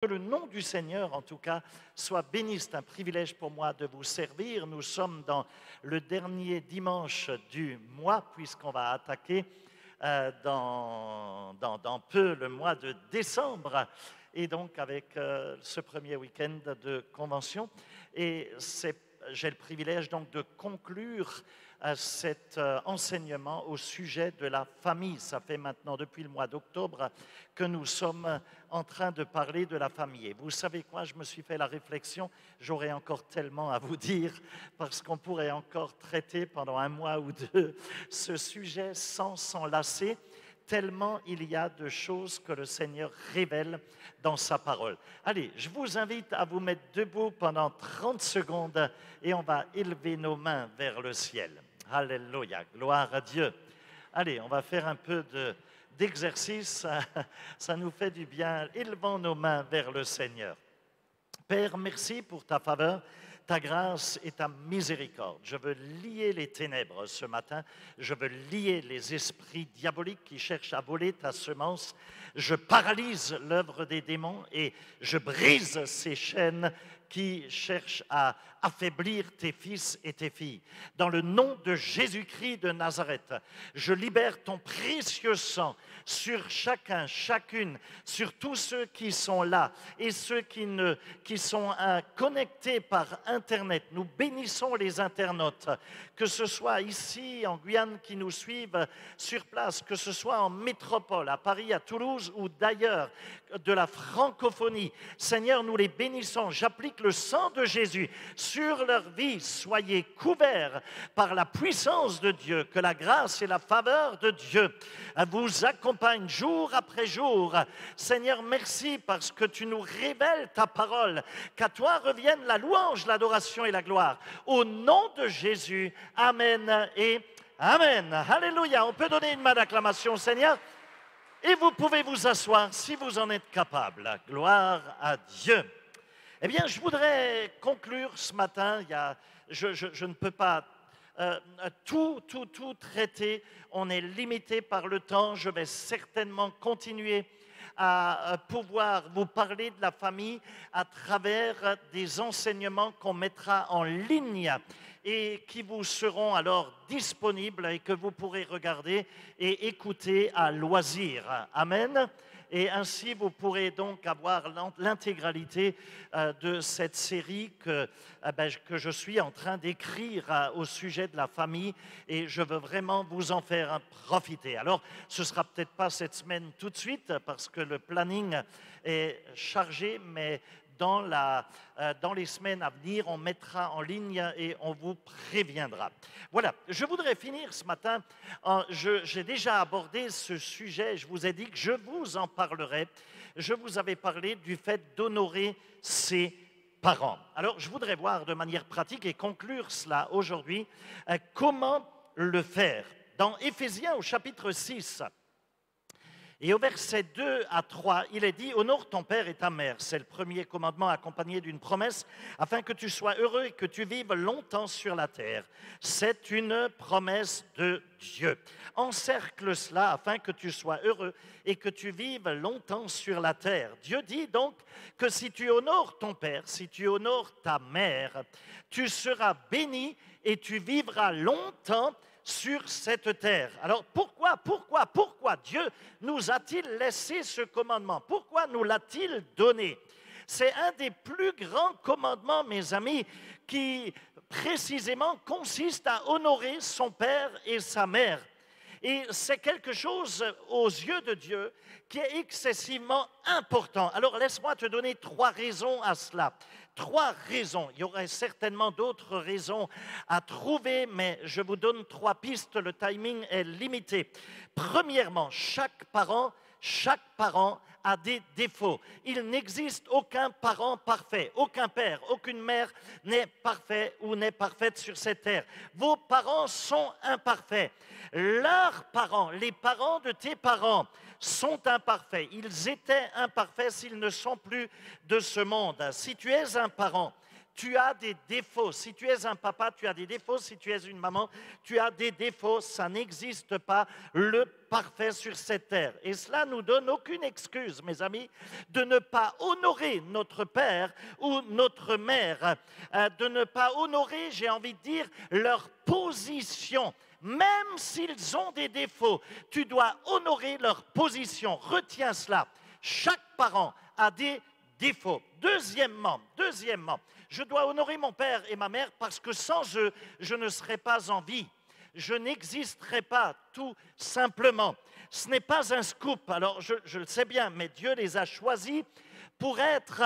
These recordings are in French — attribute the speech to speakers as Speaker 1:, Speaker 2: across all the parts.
Speaker 1: Que le nom du Seigneur, en tout cas, soit béni. C'est un privilège pour moi de vous servir. Nous sommes dans le dernier dimanche du mois, puisqu'on va attaquer dans peu le mois de décembre. Et donc, avec ce premier week-end de convention. Et j'ai le privilège donc de conclure cet enseignement au sujet de la famille. Ça fait maintenant depuis le mois d'octobre que nous sommes en train de parler de la famille. Et vous savez quoi, je me suis fait la réflexion, j'aurais encore tellement à vous dire, parce qu'on pourrait encore traiter pendant un mois ou deux ce sujet sans s'en lasser, tellement il y a de choses que le Seigneur révèle dans sa parole. Allez, je vous invite à vous mettre debout pendant 30 secondes et on va élever nos mains vers le ciel. Alléluia, gloire à Dieu. Allez, on va faire un peu d'exercice, ça nous fait du bien. Élevons nos mains vers le Seigneur. Père, merci pour ta faveur, ta grâce et ta miséricorde. Je veux lier les ténèbres ce matin. Je veux lier les esprits diaboliques qui cherchent à voler ta semence. Je paralyse l'œuvre des démons et je brise ces chaînes qui cherchent à affaiblir tes fils et tes filles. Dans le nom de Jésus-Christ de Nazareth, je libère ton précieux sang sur chacun, chacune, sur tous ceux qui sont là et ceux qui sont connectés par Internet. Nous bénissons les internautes, que ce soit ici en Guyane qui nous suivent sur place, que ce soit en métropole, à Paris, à Toulouse ou d'ailleurs, de la francophonie. Seigneur, nous les bénissons. J'applique le sang de Jésus sur leur vie. Soyez couverts par la puissance de Dieu, que la grâce et la faveur de Dieu vous accompagnent jour après jour. Seigneur, merci parce que tu nous révèles ta parole, qu'à toi revienne la louange, l'adoration et la gloire. Au nom de Jésus, amen et amen. Alléluia. On peut donner une main d'acclamation au Seigneur et vous pouvez vous asseoir si vous en êtes capable. Gloire à Dieu. Eh bien, je voudrais conclure ce matin. Je ne peux pas tout traiter. On est limité par le temps. Je vais certainement continuer à pouvoir vous parler de la famille à travers des enseignements qu'on mettra en ligne et qui vous seront alors disponibles et que vous pourrez regarder et écouter à loisir. Amen. Et ainsi, vous pourrez donc avoir l'intégralité de cette série que je suis en train d'écrire au sujet de la famille et je veux vraiment vous en faire profiter. Alors, ce ne sera peut-être pas cette semaine tout de suite parce que le planning est chargé, mais dans les semaines à venir, on mettra en ligne et on vous préviendra. Voilà, je voudrais finir ce matin. J'ai déjà abordé ce sujet, je vous ai dit que je vous en parlerai. Je vous avais parlé du fait d'honorer ses parents. Alors, je voudrais voir de manière pratique et conclure cela aujourd'hui, comment le faire. Dans Éphésiens au chapitre 6, et au verset 2 à 3, il est dit « Honore ton père et ta mère ». C'est le premier commandement accompagné d'une promesse, afin que tu sois heureux et que tu vives longtemps sur la terre. C'est une promesse de Dieu. Encercle cela afin que tu sois heureux et que tu vives longtemps sur la terre. Dieu dit donc que si tu honores ton père, si tu honores ta mère, tu seras béni et tu vivras longtemps sur cette terre. Alors pourquoi Dieu nous a-t-il laissé ce commandement? Pourquoi nous l'a-t-il donné? C'est un des plus grands commandements, mes amis, qui précisément consiste à honorer son père et sa mère. Et c'est quelque chose aux yeux de Dieu qui est excessivement important. Alors laisse-moi te donner 3 raisons à cela. 3 raisons. Il y aurait certainement d'autres raisons à trouver, mais je vous donne 3 pistes. Le timing est limité. Premièrement, chaque parent a des défauts. Il n'existe aucun parent parfait, aucun père, aucune mère n'est parfait ou n'est parfaite sur cette terre. Vos parents sont imparfaits. Leurs parents, les parents de tes parents, sont imparfaits. Ils étaient imparfaits s'ils ne sont plus de ce monde. Si tu es un parent, tu as des défauts. Si tu es un papa, tu as des défauts. Si tu es une maman, tu as des défauts. Ça n'existe pas le parfait sur cette terre. Et cela nous donne aucune excuse, mes amis, de ne pas honorer notre père ou notre mère, de ne pas honorer, j'ai envie de dire, leur position. Même s'ils ont des défauts, tu dois honorer leur position. Retiens cela. Chaque parent a des défauts. Deuxièmement, je dois honorer mon père et ma mère parce que sans eux, je ne serais pas en vie. Je n'existerais pas, tout simplement. Ce n'est pas un scoop, alors je le sais bien, mais Dieu les a choisis pour être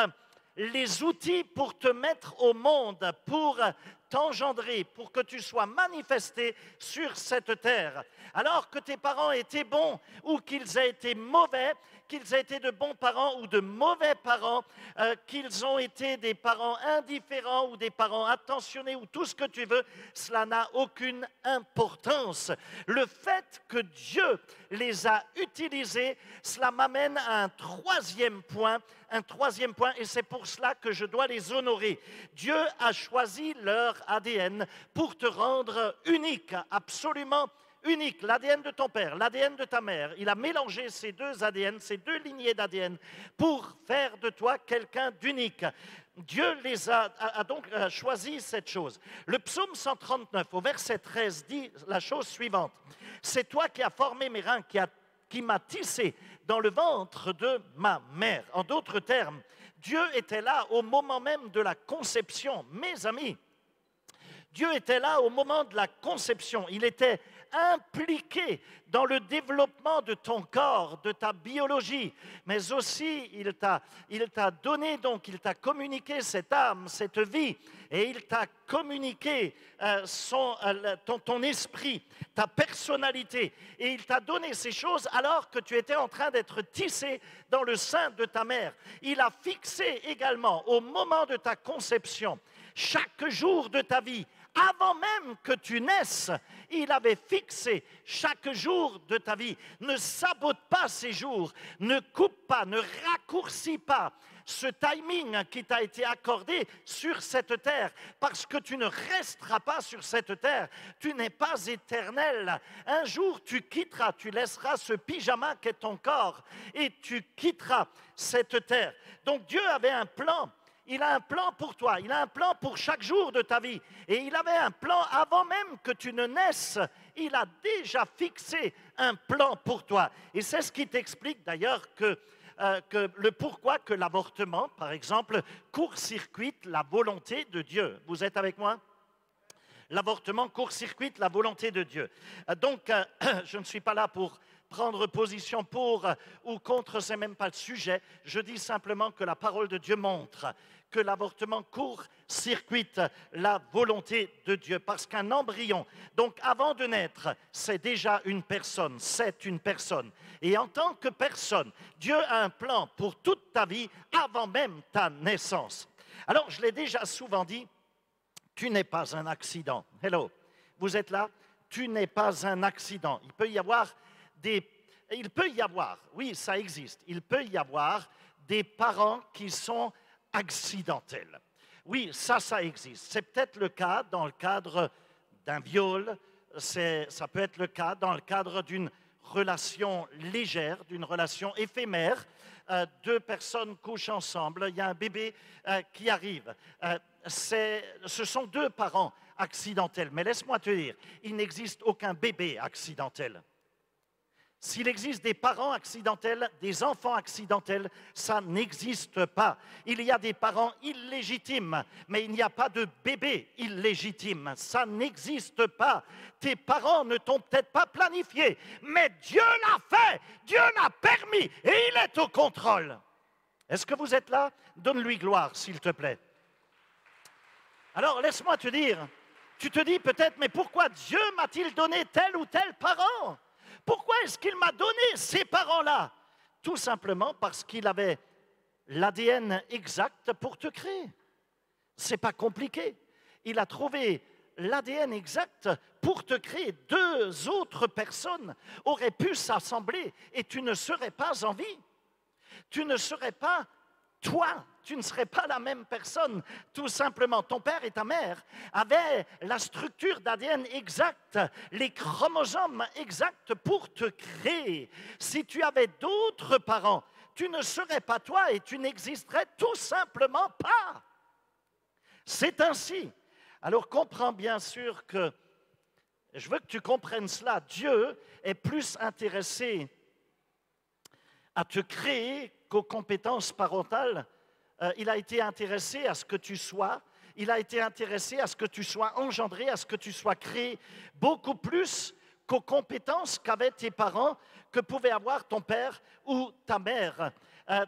Speaker 1: les outils pour te mettre au monde, pour t'engendrer, pour que tu sois manifesté sur cette terre. Alors que tes parents étaient bons ou qu'ils aient été mauvais, qu'ils aient été de bons parents ou de mauvais parents, qu'ils ont été des parents indifférents ou des parents attentionnés ou tout ce que tu veux, cela n'a aucune importance. Le fait que Dieu les a utilisés, cela m'amène à un troisième point, et c'est pour cela que je dois les honorer. Dieu a choisi leur ADN pour te rendre unique, absolument unique. L'ADN de ton père, l'ADN de ta mère, il a mélangé ces deux ADN, ces deux lignées d'ADN pour faire de toi quelqu'un d'unique. Dieu les a donc choisi cette chose. Le psaume 139 au verset 13 dit la chose suivante. C'est toi qui as formé mes reins, qui m'a tissé dans le ventre de ma mère. En d'autres termes, Dieu était là au moment même de la conception. Mes amis, Dieu était là au moment de la conception. Il était impliqué dans le développement de ton corps, de ta biologie, mais aussi il t'a donné, donc il t'a communiqué cette âme, cette vie, et il t'a communiqué ton esprit, ta personnalité, et il t'a donné ces choses alors que tu étais en train d'être tissé dans le sein de ta mère. Il a fixé également au moment de ta conception, chaque jour de ta vie, avant même que tu naisses, il avait fixé chaque jour de ta vie. Ne sabote pas ces jours, ne coupe pas, ne raccourcis pas ce timing qui t'a été accordé sur cette terre, parce que tu ne resteras pas sur cette terre. Tu n'es pas éternel. Un jour, tu quitteras, tu laisseras ce pyjama qu'est ton corps et tu quitteras cette terre. Donc Dieu avait un plan. Il a un plan pour toi, il a un plan pour chaque jour de ta vie. Et il avait un plan avant même que tu ne naisses. Il a déjà fixé un plan pour toi. Et c'est ce qui t'explique d'ailleurs que le pourquoi que l'avortement, par exemple, court-circuite la volonté de Dieu. Vous êtes avec moi ? L'avortement court-circuite la volonté de Dieu. Donc, je ne suis pas là pour prendre position pour ou contre, ce n'est même pas le sujet. Je dis simplement que la parole de Dieu montre que l'avortement court-circuite la volonté de Dieu. Parce qu'un embryon, donc avant de naître, c'est déjà une personne, c'est une personne. Et en tant que personne, Dieu a un plan pour toute ta vie avant même ta naissance. Alors, je l'ai déjà souvent dit, tu n'es pas un accident. Hello, vous êtes là? Tu n'es pas un accident. Il peut y avoir, oui, ça existe, il peut y avoir des parents qui sont accidentels. Oui, ça existe. C'est peut-être le cas dans le cadre d'un viol, ça peut être le cas dans le cadre d'une relation légère, d'une relation éphémère. Deux personnes couchent ensemble, il y a un bébé qui arrive. Ce sont deux parents accidentels. Mais laisse-moi te dire, il n'existe aucun bébé accidentel. S'il existe des parents accidentels, des enfants accidentels, ça n'existe pas. Il y a des parents illégitimes, mais il n'y a pas de bébé illégitime. Ça n'existe pas. Tes parents ne t'ont peut-être pas planifié, mais Dieu l'a fait, Dieu l'a permis et il est au contrôle. Est-ce que vous êtes là? Donne-lui gloire, s'il te plaît. Alors, laisse-moi te dire, tu te dis peut-être, mais pourquoi Dieu m'a-t-il donné tel ou tel parent? Pourquoi est-ce qu'il m'a donné ces parents-là? Tout simplement parce qu'il avait l'ADN exact pour te créer. Ce n'est pas compliqué. Il a trouvé l'ADN exact pour te créer. Deux autres personnes auraient pu s'assembler et tu ne serais pas en vie. Tu ne serais pas toi, tu ne serais pas la même personne. Tout simplement, ton père et ta mère avaient la structure d'ADN exacte, les chromosomes exacts pour te créer. Si tu avais d'autres parents, tu ne serais pas toi et tu n'existerais tout simplement pas. C'est ainsi. Alors comprends bien sûr que, je veux que tu comprennes cela, Dieu est plus intéressé à te créer qu'aux compétences parentales. Il a été intéressé à ce que tu sois, il a été intéressé à ce que tu sois engendré, à ce que tu sois créé, beaucoup plus qu'aux compétences qu'avaient tes parents, que pouvait avoir ton père ou ta mère.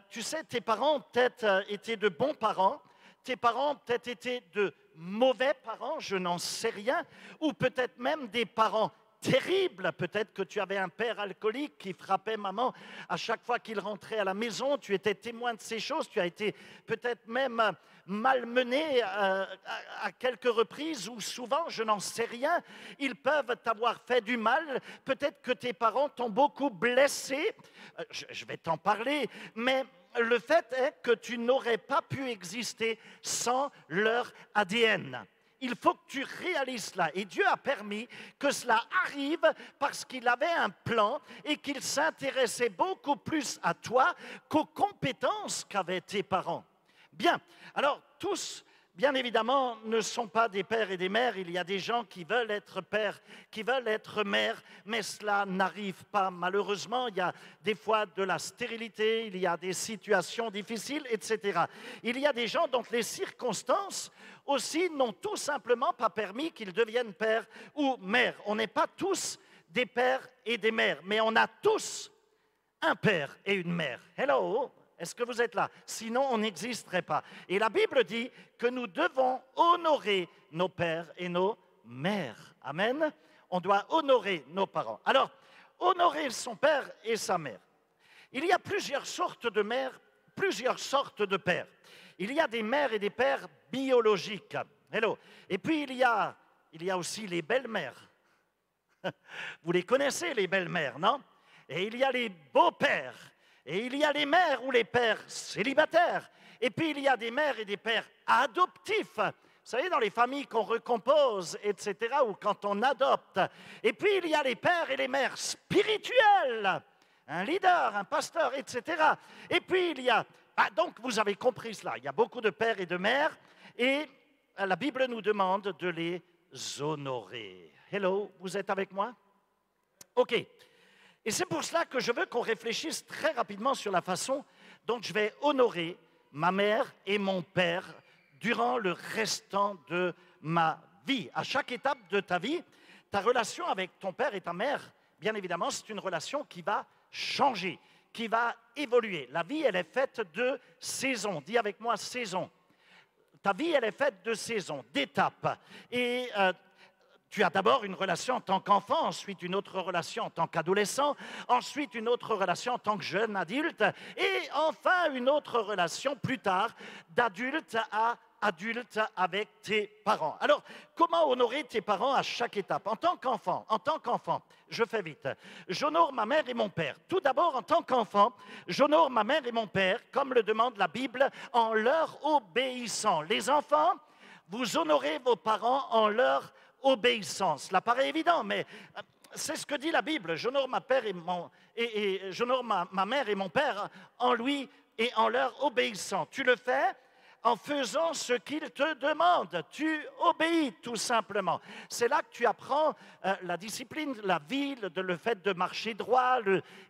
Speaker 1: Tu sais, tes parents ont peut-être été de bons parents, tes parents ont peut-être été de mauvais parents, je n'en sais rien, ou peut-être même des parents terribles. Peut-être que tu avais un père alcoolique qui frappait maman à chaque fois qu'il rentrait à la maison. Tu étais témoin de ces choses. Tu as été peut-être même malmené à quelques reprises ou souvent, je n'en sais rien. Ils peuvent t'avoir fait du mal. Peut-être que tes parents t'ont beaucoup blessé. Je vais t'en parler, mais le fait est que tu n'aurais pas pu exister sans leur ADN. Il faut que tu réalises cela. Et Dieu a permis que cela arrive parce qu'il avait un plan et qu'il s'intéressait beaucoup plus à toi qu'aux compétences qu'avaient tes parents. Bien, alors tous, bien évidemment, ne sont pas des pères et des mères. Il y a des gens qui veulent être pères, qui veulent être mères, mais cela n'arrive pas. Malheureusement, il y a des fois de la stérilité, il y a des situations difficiles, etc. Il y a des gens dont les circonstances aussi n'ont tout simplement pas permis qu'ils deviennent pères ou mères. On n'est pas tous des pères et des mères, mais on a tous un père et une mère. Hello! Est-ce que vous êtes là? Sinon, on n'existerait pas. Et la Bible dit que nous devons honorer nos pères et nos mères. Amen. On doit honorer nos parents. Alors, honorer son père et sa mère. Il y a plusieurs sortes de mères, plusieurs sortes de pères. Il y a des mères et des pères biologiques. Hello. Et puis, il y a aussi les belles-mères. Vous les connaissez, les belles-mères, non? Et il y a les beaux-pères. Et il y a les mères ou les pères célibataires. Et puis, il y a des mères et des pères adoptifs. Vous savez, dans les familles qu'on recompose, etc., ou quand on adopte. Et puis, il y a les pères et les mères spirituels. Un leader, un pasteur, etc. Et puis, il y a... donc, vous avez compris cela. Il y a beaucoup de pères et de mères. Et la Bible nous demande de les honorer. Hello, vous êtes avec moi? OK. Et c'est pour cela que je veux qu'on réfléchisse très rapidement sur la façon dont je vais honorer ma mère et mon père durant le restant de ma vie. À chaque étape de ta vie, ta relation avec ton père et ta mère, bien évidemment, c'est une relation qui va changer, qui va évoluer. La vie, elle est faite de saisons. Dis avec moi, saisons. Ta vie, elle est faite de saisons, d'étapes. Et tu as d'abord une relation en tant qu'enfant, ensuite une autre relation en tant qu'adolescent, ensuite une autre relation en tant que jeune adulte, et enfin une autre relation plus tard, d'adulte à adulte avec tes parents. Alors, comment honorer tes parents à chaque étape? En tant qu'enfant, je fais vite, j'honore ma mère et mon père. Tout d'abord, en tant qu'enfant, j'honore ma mère et mon père, comme le demande la Bible, en leur obéissant. Les enfants, vous honorez vos parents en leur obéissance. Cela paraît évident, mais c'est ce que dit la Bible. J'honore j'honore ma mère et mon père en lui et en leur obéissant. Tu le fais en faisant ce qu'ils te demandent. Tu obéis tout simplement. C'est là que tu apprends la discipline, la vie, le fait de marcher droit,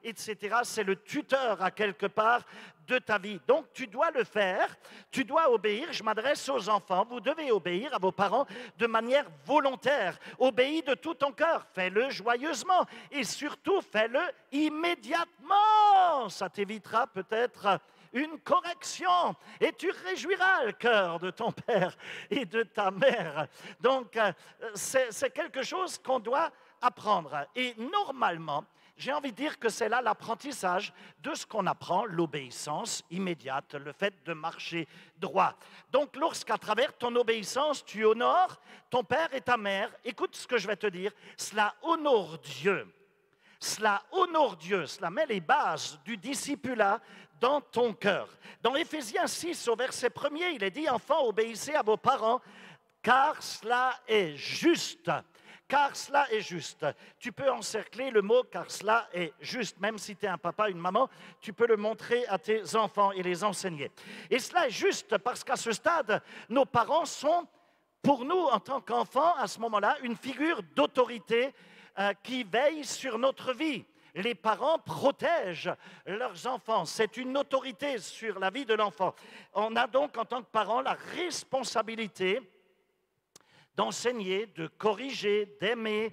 Speaker 1: etc. C'est le tuteur à quelque part de ta vie. Donc, tu dois le faire, tu dois obéir. Je m'adresse aux enfants. Vous devez obéir à vos parents de manière volontaire. Obéis de tout ton cœur. Fais-le joyeusement et surtout, fais-le immédiatement. Ça t'évitera peut-être une correction et tu réjouiras le cœur de ton père et de ta mère. Donc, c'est quelque chose qu'on doit apprendre. Et normalement, j'ai envie de dire que c'est là l'apprentissage de ce qu'on apprend, l'obéissance immédiate, le fait de marcher droit. Donc, lorsqu'à travers ton obéissance, tu honores ton père et ta mère, écoute ce que je vais te dire, cela honore Dieu. Cela honore Dieu, cela met les bases du discipulat dans ton cœur. Dans Éphésiens 6, au verset 1er, il est dit « Enfants, obéissez à vos parents, car cela est juste. » Car cela est juste. Tu peux encercler le mot « car cela est juste ». Même si tu es un papa, une maman, tu peux le montrer à tes enfants et les enseigner. Et cela est juste parce qu'à ce stade, nos parents sont, pour nous, en tant qu'enfants, à ce moment-là, une figure d'autorité qui veille sur notre vie. Les parents protègent leurs enfants. C'est une autorité sur la vie de l'enfant. On a donc, en tant que parents, la responsabilité d'enseigner, de corriger, d'aimer,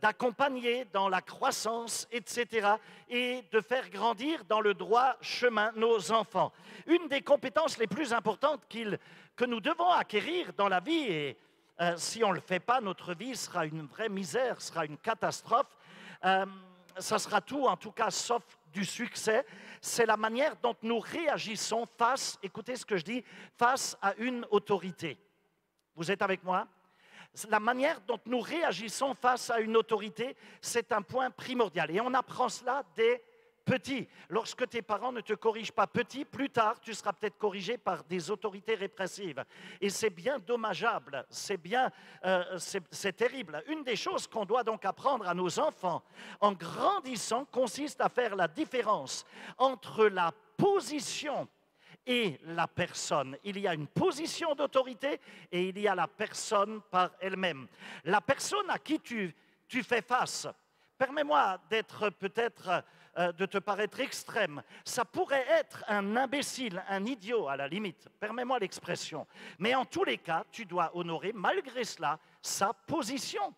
Speaker 1: d'accompagner dans la croissance, etc. et de faire grandir dans le droit chemin nos enfants. Une des compétences les plus importantes que nous devons acquérir dans la vie, et si on ne le fait pas, notre vie sera une vraie misère, sera une catastrophe, ça sera tout, en tout cas, sauf du succès, c'est la manière dont nous réagissons face, écoutez ce que je dis, face à une autorité. Vous êtes avec moi? La manière dont nous réagissons face à une autorité, c'est un point primordial. Et on apprend cela dès petit. Lorsque tes parents ne te corrigent pas petit, plus tard, tu seras peut-être corrigé par des autorités répressives. Et c'est bien dommageable, c'est terrible. Une des choses qu'on doit donc apprendre à nos enfants en grandissant consiste à faire la différence entre la position et la personne. Il y a une position d'autorité et il y a la personne par elle-même. La personne à qui tu fais face, permets-moi d'être peut-être, de te paraître extrême, ça pourrait être un imbécile, un idiot à la limite, permets-moi l'expression. Mais en tous les cas, tu dois honorer malgré cela sa position.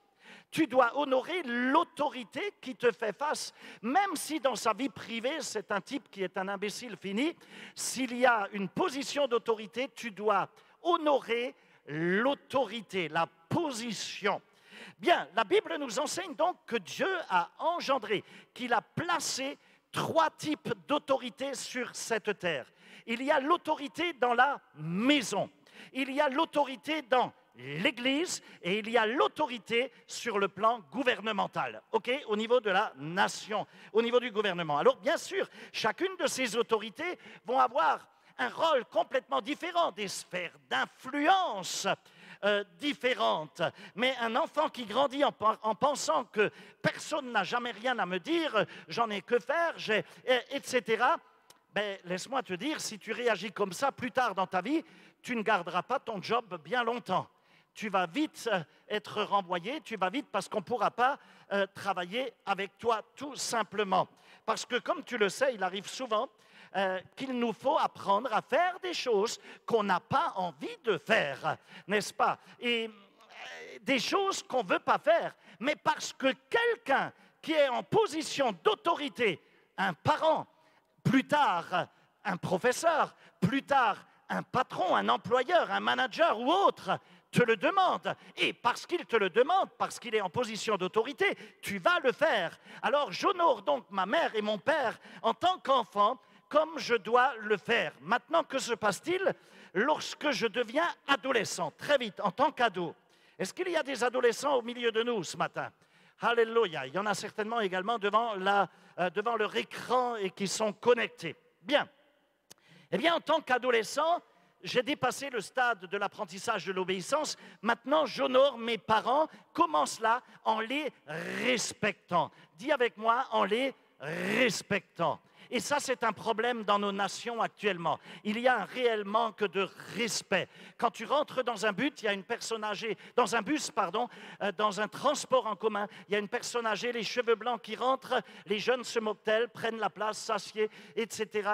Speaker 1: Tu dois honorer l'autorité qui te fait face, même si dans sa vie privée, c'est un type qui est un imbécile fini. S'il y a une position d'autorité, tu dois honorer l'autorité, la position. Bien, la Bible nous enseigne donc que Dieu a engendré, qu'il a placé 3 types d'autorité sur cette terre. Il y a l'autorité dans la maison, il y a l'autorité dans l'Église et il y a l'autorité sur le plan gouvernemental, au niveau de la nation, au niveau du gouvernement. Alors bien sûr, chacune de ces autorités vont avoir un rôle complètement différent, des sphères d'influence différentes. Mais un enfant qui grandit en pensant que personne n'a jamais rien à me dire, j'en ai que faire, etc., ben, laisse-moi te dire, si tu réagis comme ça plus tard dans ta vie, tu ne garderas pas ton job bien longtemps. Tu vas vite être renvoyé, tu vas vite parce qu'on ne pourra pas travailler avec toi tout simplement. Parce que comme tu le sais, il arrive souvent qu'il nous faut apprendre à faire des choses qu'on n'a pas envie de faire, n'est-ce pas? Et des choses qu'on ne veut pas faire, mais parce que quelqu'un qui est en position d'autorité, un parent, plus tard un professeur, plus tard un patron, un employeur, un manager ou autre, te le demande. Et parce qu'il te le demande, parce qu'il est en position d'autorité, tu vas le faire. Alors j'honore donc ma mère et mon père en tant qu'enfant, comme je dois le faire. Maintenant, que se passe-t-il lorsque je deviens adolescent, très vite, en tant qu'ado? Est-ce qu'il y a des adolescents au milieu de nous ce matin? Alléluia, il y en a certainement également devant leur écran et qui sont connectés. Bien. Eh bien, en tant qu'adolescent, j'ai dépassé le stade de l'apprentissage de l'obéissance. Maintenant, j'honore mes parents. Comment cela? En les respectant. Dis avec moi, en les respectant. Et ça, c'est un problème dans nos nations actuellement. Il y a un réel manque de respect. Quand tu rentres dans un but, il y a une personne âgée, dans un bus, pardon, dans un transport en commun, il y a une personne âgée, les cheveux blancs qui rentrent, les jeunes se moquent d'elle, prennent la place, s'assiedent, etc.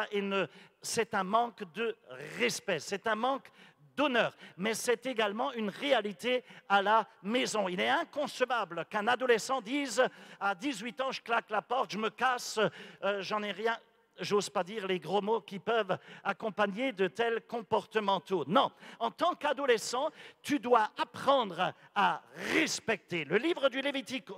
Speaker 1: C'est un manque de respect, c'est un manque d'honneur, mais c'est également une réalité à la maison. Il est inconcevable qu'un adolescent dise à 18 ans, je claque la porte, je me casse, j'en ai rien. J'ose pas dire les gros mots qui peuvent accompagner de tels comportementaux. Non, en tant qu'adolescent, tu dois apprendre à respecter. Le livre du Lévitique,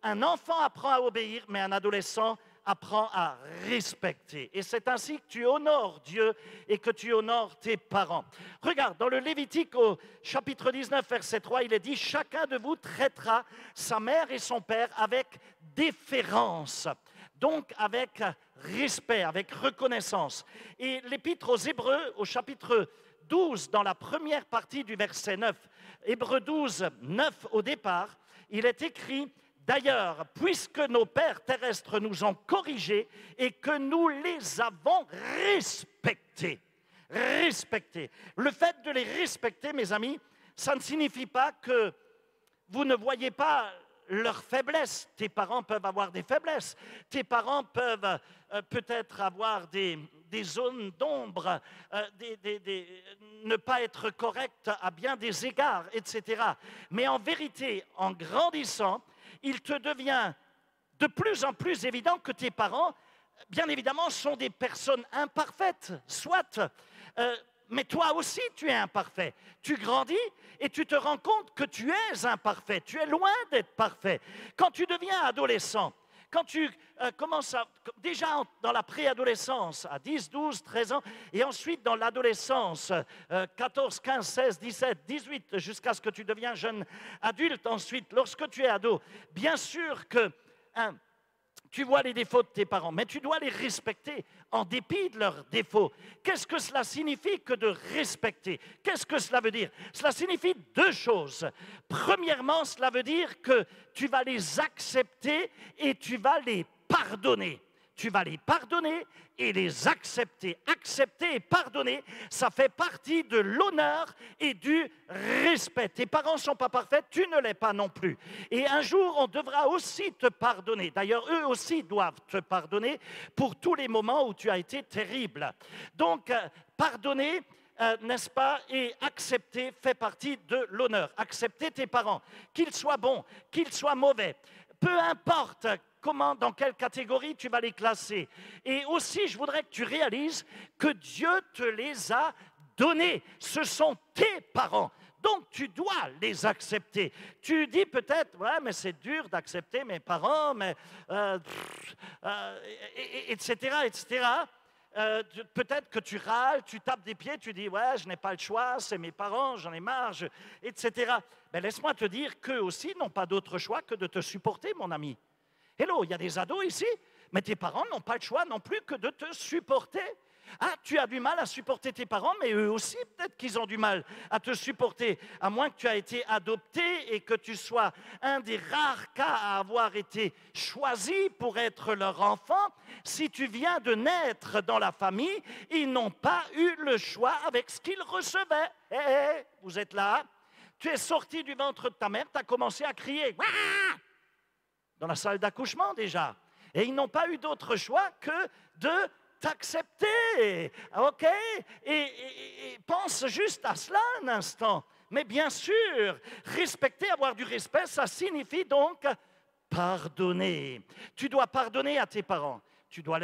Speaker 1: un enfant apprend à obéir, mais un adolescent apprends à respecter. Et c'est ainsi que tu honores Dieu et que tu honores tes parents. Regarde, dans le Lévitique au chapitre 19, verset 3, il est dit « Chacun de vous traitera sa mère et son père avec déférence, donc avec respect, avec reconnaissance. Et l'Épître aux Hébreux, au chapitre 12, dans la première partie du verset 9, Hébreux 12, 9 au départ, il est écrit: d'ailleurs, puisque nos pères terrestres nous ont corrigés et que nous les avons respectés. Le fait de les respecter, mes amis, ça ne signifie pas que vous ne voyez pas leurs faiblesses. Tes parents peuvent avoir des faiblesses. Tes parents peuvent peut-être avoir des zones d'ombre, ne pas être corrects à bien des égards, etc. Mais en vérité, en grandissant, il te devient de plus en plus évident que tes parents, bien évidemment, sont des personnes imparfaites, soit, mais toi aussi tu es imparfait. Tu grandis et tu te rends compte que tu es imparfait, tu es loin d'être parfait. Quand tu deviens adolescent, quand tu commences déjà dans la préadolescence, à 10, 12, 13 ans, et ensuite dans l'adolescence, 14, 15, 16, 17, 18, jusqu'à ce que tu deviens jeune adulte ensuite, lorsque tu es ado, bien sûr que tu vois les défauts de tes parents, mais tu dois les respecter en dépit de leurs défauts. Qu'est-ce que cela signifie que de respecter? Qu'est-ce que cela veut dire? Cela signifie deux choses. Premièrement, cela veut dire que tu vas les accepter et tu vas les pardonner. Tu vas les pardonner et les accepter. Accepter et pardonner, ça fait partie de l'honneur et du respect. Tes parents ne sont pas parfaits, tu ne l'es pas non plus. Et un jour, on devra aussi te pardonner. D'ailleurs, eux aussi doivent te pardonner pour tous les moments où tu as été terrible. Donc, pardonner, n'est-ce pas, et accepter fait partie de l'honneur. Accepter tes parents, qu'ils soient bons, qu'ils soient mauvais, peu importe comment, dans quelle catégorie tu vas les classer. Et aussi, je voudrais que tu réalises que Dieu te les a donnés. Ce sont tes parents. Donc, tu dois les accepter. Tu dis peut-être, ouais, mais c'est dur d'accepter mes parents, mais etc., etc. Peut-être que tu râles, tu tapes des pieds, tu dis, ouais, je n'ai pas le choix, c'est mes parents, j'en ai marre, etc. Mais laisse-moi te dire qu'eux aussi n'ont pas d'autre choix que de te supporter, mon ami. Hello, il y a des ados ici, mais tes parents n'ont pas le choix non plus que de te supporter. Ah, tu as du mal à supporter tes parents, mais eux aussi, peut-être qu'ils ont du mal à te supporter, à moins que tu aies été adopté et que tu sois un des rares cas à avoir été choisi pour être leur enfant. Si tu viens de naître dans la famille, ils n'ont pas eu le choix avec ce qu'ils recevaient. Hé, vous êtes là? Tu es sorti du ventre de ta mère, tu as commencé à crier. Wouah! Dans la salle d'accouchement déjà. Et ils n'ont pas eu d'autre choix que de t'accepter. OK? Et pense juste à cela un instant. Mais bien sûr, respecter, avoir du respect, ça signifie donc pardonner. Tu dois pardonner à tes parents. Tu dois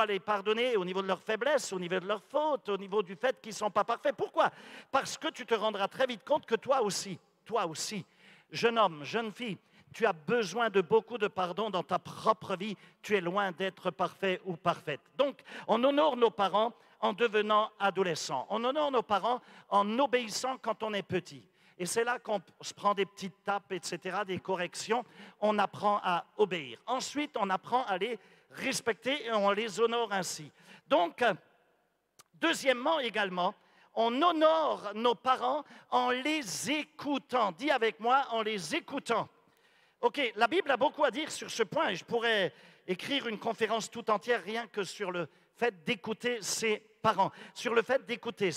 Speaker 1: les pardonner au niveau de leurs faiblesses, au niveau de leurs fautes, au niveau du fait qu'ils ne sont pas parfaits. Pourquoi? Parce que tu te rendras très vite compte que toi aussi, jeune homme, jeune fille, tu as besoin de beaucoup de pardon dans ta propre vie. Tu es loin d'être parfait ou parfaite. Donc, on honore nos parents en devenant adolescents. On honore nos parents en obéissant quand on est petit. Et c'est là qu'on se prend des petites tapes, etc., des corrections. On apprend à obéir. Ensuite, on apprend à les respecter et on les honore ainsi. Donc, deuxièmement également, on honore nos parents en les écoutant. Dis avec moi, en les écoutant. OK, la Bible a beaucoup à dire sur ce point et je pourrais écrire une conférence tout entière rien que sur le fait d'écouter ses parents, sur le fait d'écouter,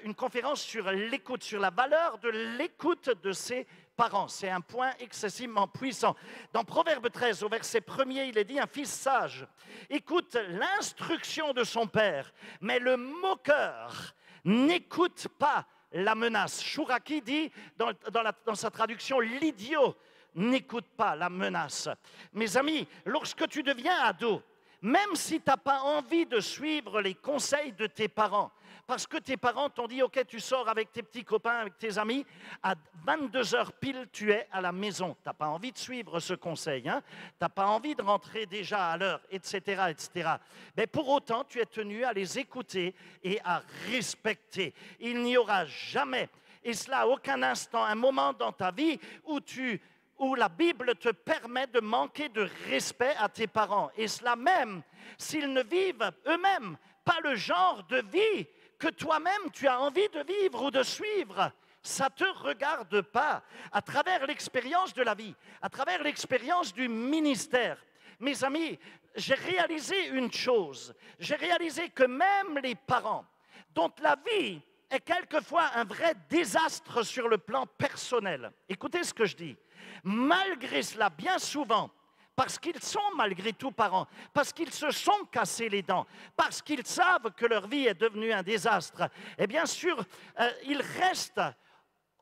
Speaker 1: une conférence sur l'écoute, sur la valeur de l'écoute de ses parents. C'est un point excessivement puissant. Dans Proverbe 13, au verset 1er, il est dit, un fils sage écoute l'instruction de son père, mais le moqueur n'écoute pas la menace. Chouraki dit dans sa traduction, l'idiot n'écoute pas la menace. Mes amis, lorsque tu deviens ado, même si tu n'as pas envie de suivre les conseils de tes parents, parce que tes parents t'ont dit, OK, tu sors avec tes petits copains, avec tes amis, à 22h pile, tu es à la maison. Tu n'as pas envie de suivre ce conseil, hein? Tu n'as pas envie de rentrer déjà à l'heure, etc., etc. Mais pour autant, tu es tenu à les écouter et à respecter. Il n'y aura jamais, et cela à aucun instant, un moment dans ta vie où où la Bible te permet de manquer de respect à tes parents. Et cela même s'ils ne vivent eux-mêmes pas le genre de vie que toi-même tu as envie de vivre ou de suivre. Ça ne te regarde pas. À travers l'expérience de la vie, à travers l'expérience du ministère, mes amis, j'ai réalisé une chose. J'ai réalisé que même les parents, dont la vie est quelquefois un vrai désastre sur le plan personnel, écoutez ce que je dis, malgré cela, bien souvent, parce qu'ils sont malgré tout parents, parce qu'ils se sont cassés les dents, parce qu'ils savent que leur vie est devenue un désastre, et bien sûr, ils restent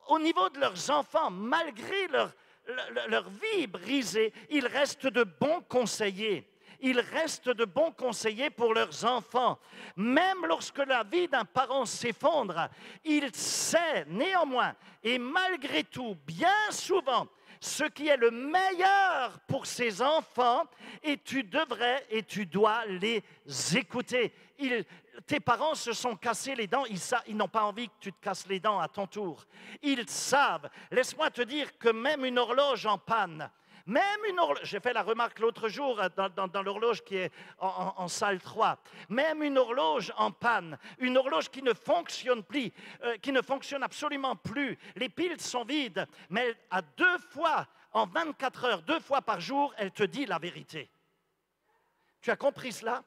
Speaker 1: au niveau de leurs enfants, malgré leur vie brisée, ils restent de bons conseillers. Ils restent de bons conseillers pour leurs enfants. Même lorsque la vie d'un parent s'effondre, il sait néanmoins, et malgré tout, bien souvent, ce qui est le meilleur pour ses enfants, et tu devrais et tu dois les écouter. Tes parents se sont cassés les dents, ils n'ont pas envie que tu te casses les dents à ton tour. Ils savent. Laisse-moi te dire que même une horloge en panne, j'ai fait la remarque l'autre jour dans l'horloge qui est en salle 3, même une horloge en panne, une horloge qui ne fonctionne plus, qui ne fonctionne absolument plus, les piles sont vides, mais à 2 fois en 24 heures, 2 fois par jour, elle te dit la vérité. Tu as compris cela?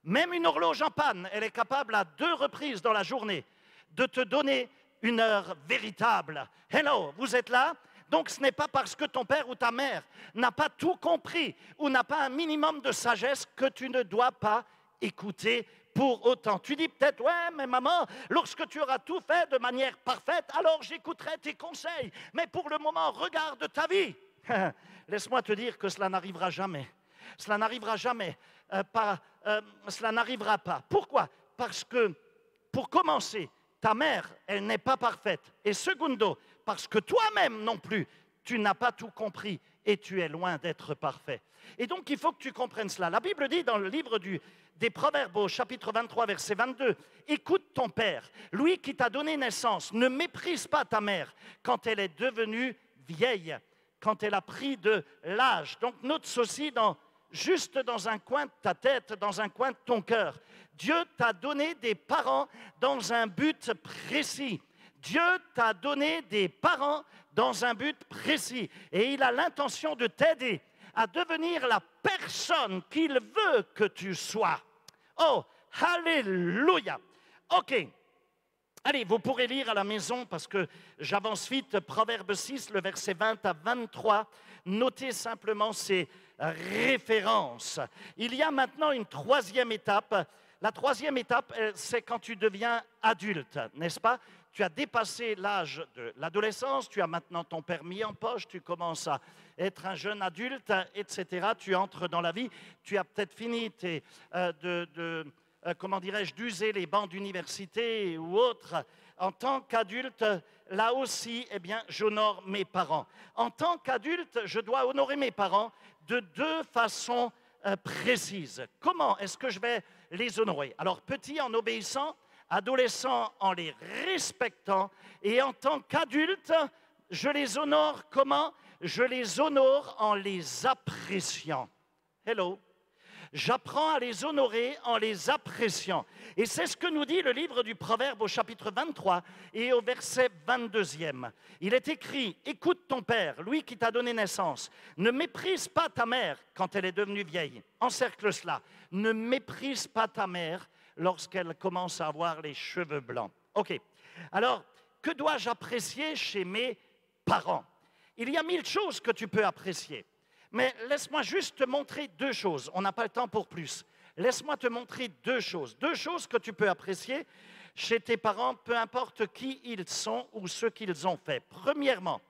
Speaker 1: Même une horloge en panne, elle est capable à 2 reprises dans la journée de te donner une heure véritable. Hello, vous êtes là? Donc ce n'est pas parce que ton père ou ta mère n'a pas tout compris ou n'a pas un minimum de sagesse que tu ne dois pas écouter pour autant. Tu dis peut-être, ouais, mais maman, lorsque tu auras tout fait de manière parfaite, alors j'écouterai tes conseils. Mais pour le moment, regarde ta vie. Laisse-moi te dire que cela n'arrivera jamais. Cela n'arrivera jamais. Cela n'arrivera pas. Pourquoi? Parce que, pour commencer, ta mère, elle n'est pas parfaite. Et secondo, parce que toi-même non plus, tu n'as pas tout compris et tu es loin d'être parfait. Et donc, il faut que tu comprennes cela. La Bible dit dans le livre des Proverbes, au chapitre 23, verset 22, « Écoute ton père, lui qui t'a donné naissance. Ne méprise pas ta mère quand elle est devenue vieille, quand elle a pris de l'âge. » Donc, note ceci juste dans un coin de ta tête, dans un coin de ton cœur. Dieu t'a donné des parents dans un but précis. Dieu t'a donné des parents dans un but précis. Et il a l'intention de t'aider à devenir la personne qu'il veut que tu sois. Oh, alléluia! OK. Allez, vous pourrez lire à la maison parce que j'avance vite. Proverbe 6, le verset 20 à 23. Notez simplement ces références. Il y a maintenant une 3e étape. La 3e étape, c'est quand tu deviens adulte, n'est-ce pas? Tu as dépassé l'âge de l'adolescence, tu as maintenant ton permis en poche, tu commences à être un jeune adulte, etc. Tu entres dans la vie, tu as peut-être fini d'user les bancs d'université ou autres. En tant qu'adulte, là aussi, eh bien, j'honore mes parents. En tant qu'adulte, je dois honorer mes parents de 2 façons précises. Comment est-ce que je vais les honorer? Alors, petit en obéissant, adolescent en les respectant, et en tant qu'adulte, je les honore comment? Je les honore en les appréciant. Hello. J'apprends à les honorer en les appréciant. Et c'est ce que nous dit le livre du Proverbe au chapitre 23 et au verset 22e. Il est écrit, « Écoute ton père, lui qui t'a donné naissance. Ne méprise pas ta mère quand elle est devenue vieille. » Encercle cela. Ne méprise pas ta mère lorsqu'elle commence à avoir les cheveux blancs. OK. Alors, que dois-je apprécier chez mes parents? Il y a 1000 choses que tu peux apprécier. Mais laisse-moi juste te montrer 2 choses. On n'a pas le temps pour plus. Laisse-moi te montrer 2 choses. 2 choses que tu peux apprécier chez tes parents, peu importe qui ils sont ou ce qu'ils ont fait. Premièrement,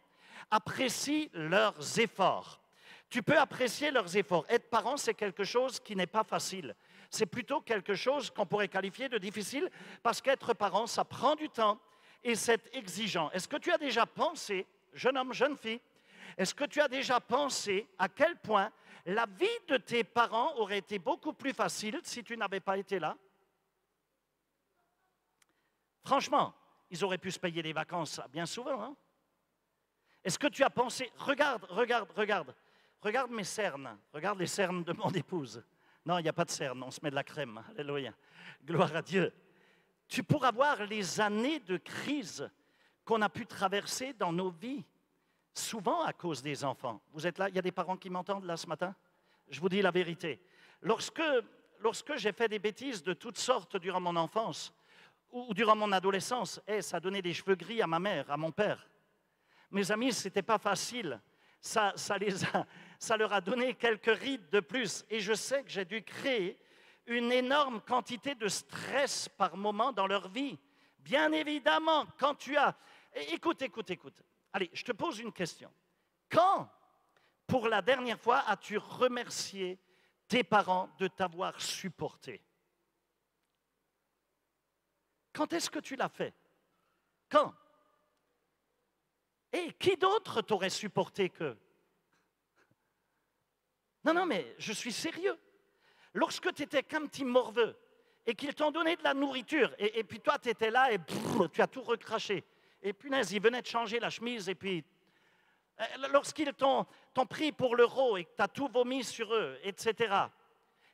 Speaker 1: apprécie leurs efforts. Tu peux apprécier leurs efforts. Être parent, c'est quelque chose qui n'est pas facile. C'est plutôt quelque chose qu'on pourrait qualifier de difficile parce qu'être parent, ça prend du temps et c'est exigeant. Est-ce que tu as déjà pensé, jeune homme, jeune fille, est-ce que tu as déjà pensé à quel point la vie de tes parents aurait été beaucoup plus facile si tu n'avais pas été là? Franchement, ils auraient pu se payer des vacances bien souvent. Hein? Est-ce que tu as pensé, regarde mes cernes, regarde les cernes de mon épouse. Non, il n'y a pas de cernes, on se met de la crème, alléluia, gloire à Dieu. Tu pourras voir les années de crise qu'on a pu traverser dans nos vies, souvent à cause des enfants. Vous êtes là, il y a des parents qui m'entendent là ce matin? Je vous dis la vérité. Lorsque j'ai fait des bêtises de toutes sortes durant mon enfance ou durant mon adolescence, ça donnait des cheveux gris à ma mère, à mon père. Mes amis, ce n'était pas facile. Ça leur a donné quelques rides de plus. Et je sais que j'ai dû créer une énorme quantité de stress par moment dans leur vie. Bien évidemment, quand tu as... Écoute. Allez, je te pose une question. Quand, pour la dernière fois, as-tu remercié tes parents de t'avoir supporté? Quand est-ce que tu l'as fait? Quand? Et qui d'autre t'aurait supporté qu'eux? Non, mais je suis sérieux. Lorsque tu étais qu'un petit morveux et qu'ils t'ont donné de la nourriture, et puis toi, tu étais là et tu as tout recraché. Et punaise, ils venaient de changer la chemise, et puis lorsqu'ils t'ont pris pour l'euro et que tu as tout vomi sur eux, etc.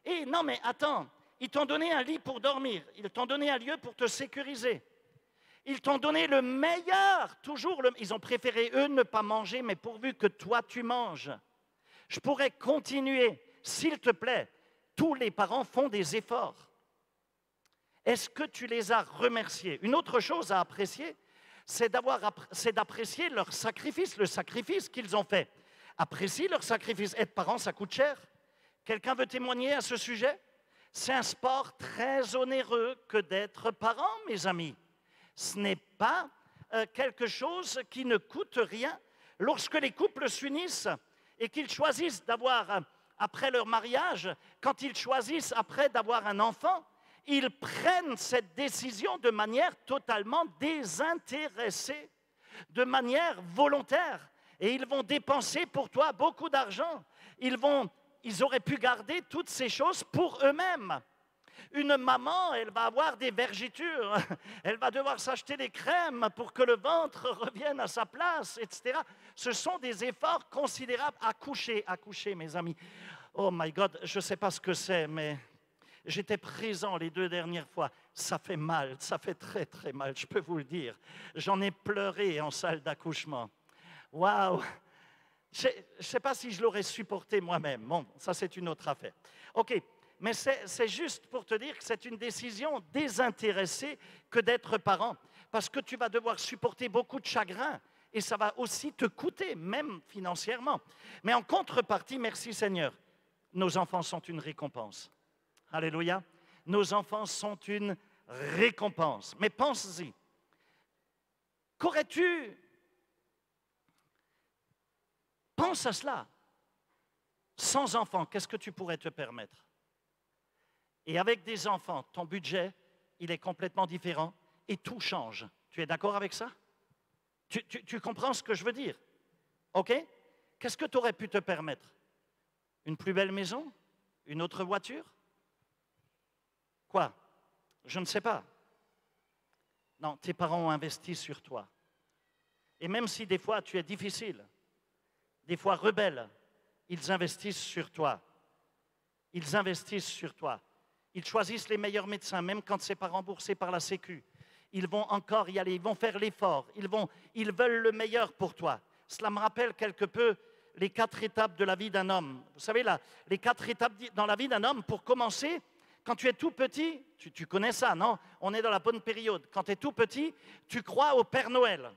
Speaker 1: Et non, mais attends, ils t'ont donné un lit pour dormir, ils t'ont donné un lieu pour te sécuriser. Ils t'ont donné le meilleur, toujours ils ont préféré eux ne pas manger, mais pourvu que toi tu manges. Je pourrais continuer, s'il te plaît. Tous les parents font des efforts. Est-ce que tu les as remerciés? Une autre chose à apprécier, c'est d'apprécier leur sacrifice, le sacrifice qu'ils ont fait. Apprécie leur sacrifice. Être parent, ça coûte cher. Quelqu'un veut témoigner à ce sujet? C'est un sport très onéreux que d'être parent, mes amis. Ce n'est pas quelque chose qui ne coûte rien. Lorsque les couples s'unissent et qu'ils choisissent d'avoir, après leur mariage, quand ils choisissent après d'avoir un enfant, ils prennent cette décision de manière totalement désintéressée, de manière volontaire. Et ils vont dépenser pour toi beaucoup d'argent. Ils auraient pu garder toutes ces choses pour eux-mêmes. Une maman, elle va avoir des vergitures, elle va devoir s'acheter des crèmes pour que le ventre revienne à sa place, etc. Ce sont des efforts considérables. Accoucher, mes amis. Oh my God, je ne sais pas ce que c'est, mais j'étais présent les 2 dernières fois. Ça fait mal, ça fait très très mal, je peux vous le dire. J'en ai pleuré en salle d'accouchement. Waouh! Je ne sais pas si je l'aurais supporté moi-même. Bon, ça c'est une autre affaire. OK. Mais c'est juste pour te dire que c'est une décision désintéressée que d'être parent. Parce que tu vas devoir supporter beaucoup de chagrin et ça va aussi te coûter, même financièrement. Mais en contrepartie, merci Seigneur, nos enfants sont une récompense. Alléluia. Nos enfants sont une récompense. Mais pense-y. Qu'aurais-tu... Pense à cela. Sans enfants, qu'est-ce que tu pourrais te permettre? Et avec des enfants, ton budget, il est complètement différent et tout change. Tu es d'accord avec ça? Tu comprends ce que je veux dire? OK? Qu'est-ce que tu aurais pu te permettre? Une plus belle maison? Une autre voiture? Quoi? Je ne sais pas. Non, tes parents ont investi sur toi. Et même si des fois tu es difficile, des fois rebelle, ils investissent sur toi. Ils investissent sur toi. Ils choisissent les meilleurs médecins, même quand ce n'est pas remboursé par la Sécu. Ils vont encore y aller, ils vont faire l'effort. Ils veulent le meilleur pour toi. Cela me rappelle quelque peu les 4 étapes de la vie d'un homme. Vous savez, les 4 étapes dans la vie d'un homme, pour commencer, quand tu es tout petit, tu connais ça, non? On est dans la bonne période. Quand tu es tout petit, tu crois au Père Noël.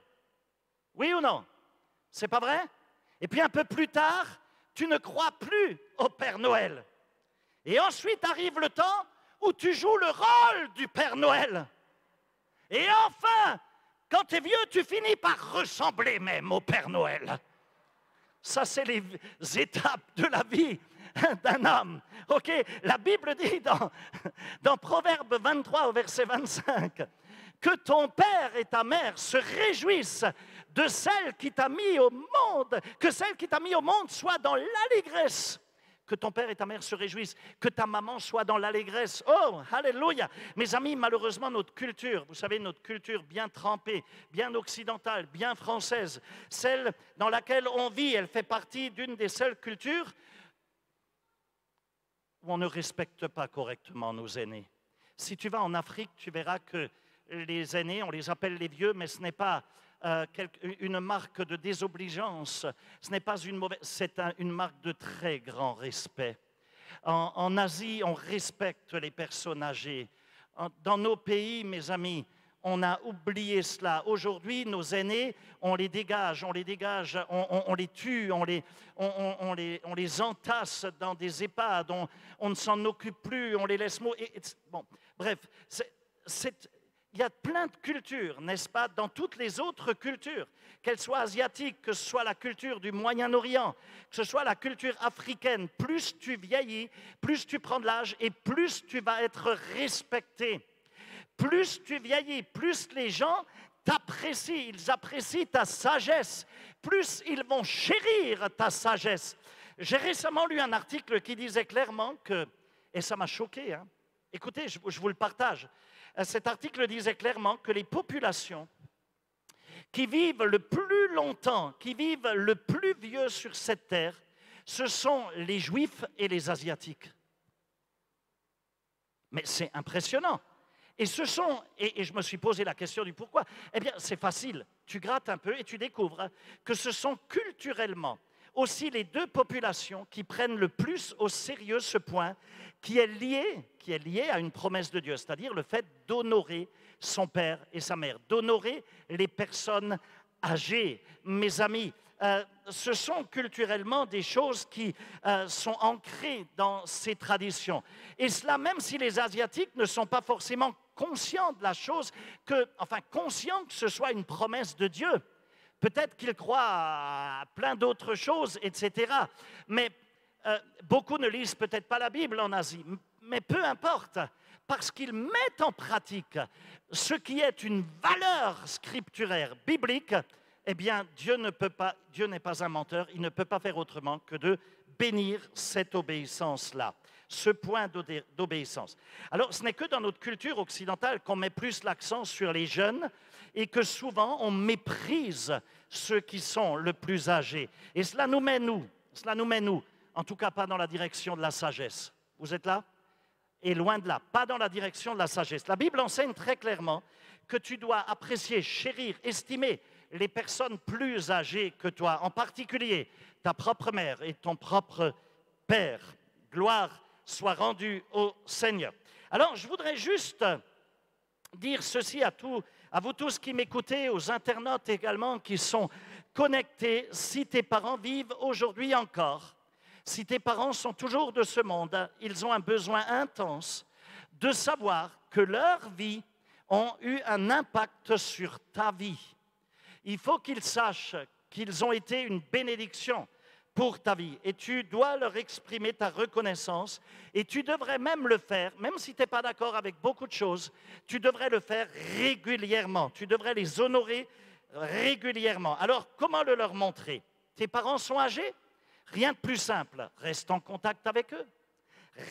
Speaker 1: Oui ou non? C'est pas vrai? Et puis un peu plus tard, tu ne crois plus au Père Noël. Et ensuite arrive le temps où tu joues le rôle du Père Noël. Et enfin, quand tu es vieux, tu finis par ressembler même au Père Noël. Ça, c'est les étapes de la vie d'un homme. OK? La Bible dit dans Proverbe 23 au verset 25 que ton père et ta mère se réjouissent de celle qui t'a mis au monde, que celle qui t'a mis au monde soit dans l'allégresse que ton père et ta mère se réjouissent, que ta maman soit dans l'allégresse. Oh, alléluia! Mes amis, malheureusement, notre culture, vous savez, notre culture bien trempée, bien occidentale, bien française, celle dans laquelle on vit, elle fait partie d'une des seules cultures où on ne respecte pas correctement nos aînés. Si tu vas en Afrique, tu verras que les aînés, on les appelle les vieux, mais ce n'est pas une marque de désobligeance, ce n'est pas une mauvaise, c'est une marque de très grand respect. En Asie, on respecte les personnes âgées. Dans nos pays, mes amis, on a oublié cela. Aujourd'hui, nos aînés, on les dégage, on les tue, on les entasse dans des EHPAD, on ne s'en occupe plus, on les laisse mourir. Bon, bref, il y a plein de cultures, n'est-ce pas, dans toutes les autres cultures, qu'elles soient asiatiques, que ce soit la culture du Moyen-Orient, que ce soit la culture africaine. Plus tu vieillis, plus tu prends de l'âge et plus tu vas être respecté. Plus tu vieillis, plus les gens t'apprécient, ils apprécient ta sagesse, plus ils vont chérir ta sagesse. J'ai récemment lu un article qui disait clairement que, et ça m'a choqué, hein, écoutez, je vous le partage, cet article disait clairement que les populations qui vivent le plus longtemps, qui vivent le plus vieux sur cette terre, ce sont les Juifs et les Asiatiques. Mais c'est impressionnant. Et je me suis posé la question du pourquoi. Eh bien, c'est facile. Tu grattes un peu et tu découvres que ce sont culturellement aussi les deux populations qui prennent le plus au sérieux ce point qui est lié à une promesse de Dieu, c'est-à-dire le fait d'honorer son père et sa mère, d'honorer les personnes âgées. Mes amis, ce sont culturellement des choses qui sont ancrées dans ces traditions. Et cela, même si les Asiatiques ne sont pas forcément conscients de la chose, conscients que ce soit une promesse de Dieu. Peut-être qu'ils croient à plein d'autres choses, etc. Mais beaucoup ne lisent peut-être pas la Bible en Asie. Mais peu importe, parce qu'ils mettent en pratique ce qui est une valeur scripturaire biblique, eh bien, Dieu n'est pas un menteur, il ne peut pas faire autrement que de bénir cette obéissance-là, ce point d'obéissance. Alors, ce n'est que dans notre culture occidentale qu'on met plus l'accent sur les jeunes et que souvent on méprise ceux qui sont le plus âgés. Et cela nous met, en tout cas pas dans la direction de la sagesse. Vous êtes là? Et loin de là, pas dans la direction de la sagesse. La Bible enseigne très clairement que tu dois apprécier, chérir, estimer les personnes plus âgées que toi, en particulier ta propre mère et ton propre père. Gloire soit rendue au Seigneur. Alors, je voudrais juste dire ceci à vous tous qui m'écoutez, aux internautes également qui sont connectés. Si tes parents vivent aujourd'hui encore, si tes parents sont toujours de ce monde, ils ont un besoin intense de savoir que leur vie ont eu un impact sur ta vie. Il faut qu'ils sachent qu'ils ont été une bénédiction pour ta vie. Et tu dois leur exprimer ta reconnaissance. Et tu devrais même le faire, même si tu n'es pas d'accord avec beaucoup de choses, tu devrais le faire régulièrement. Tu devrais les honorer régulièrement. Alors, comment le leur montrer? Tes parents sont âgés? Rien de plus simple. Reste en contact avec eux.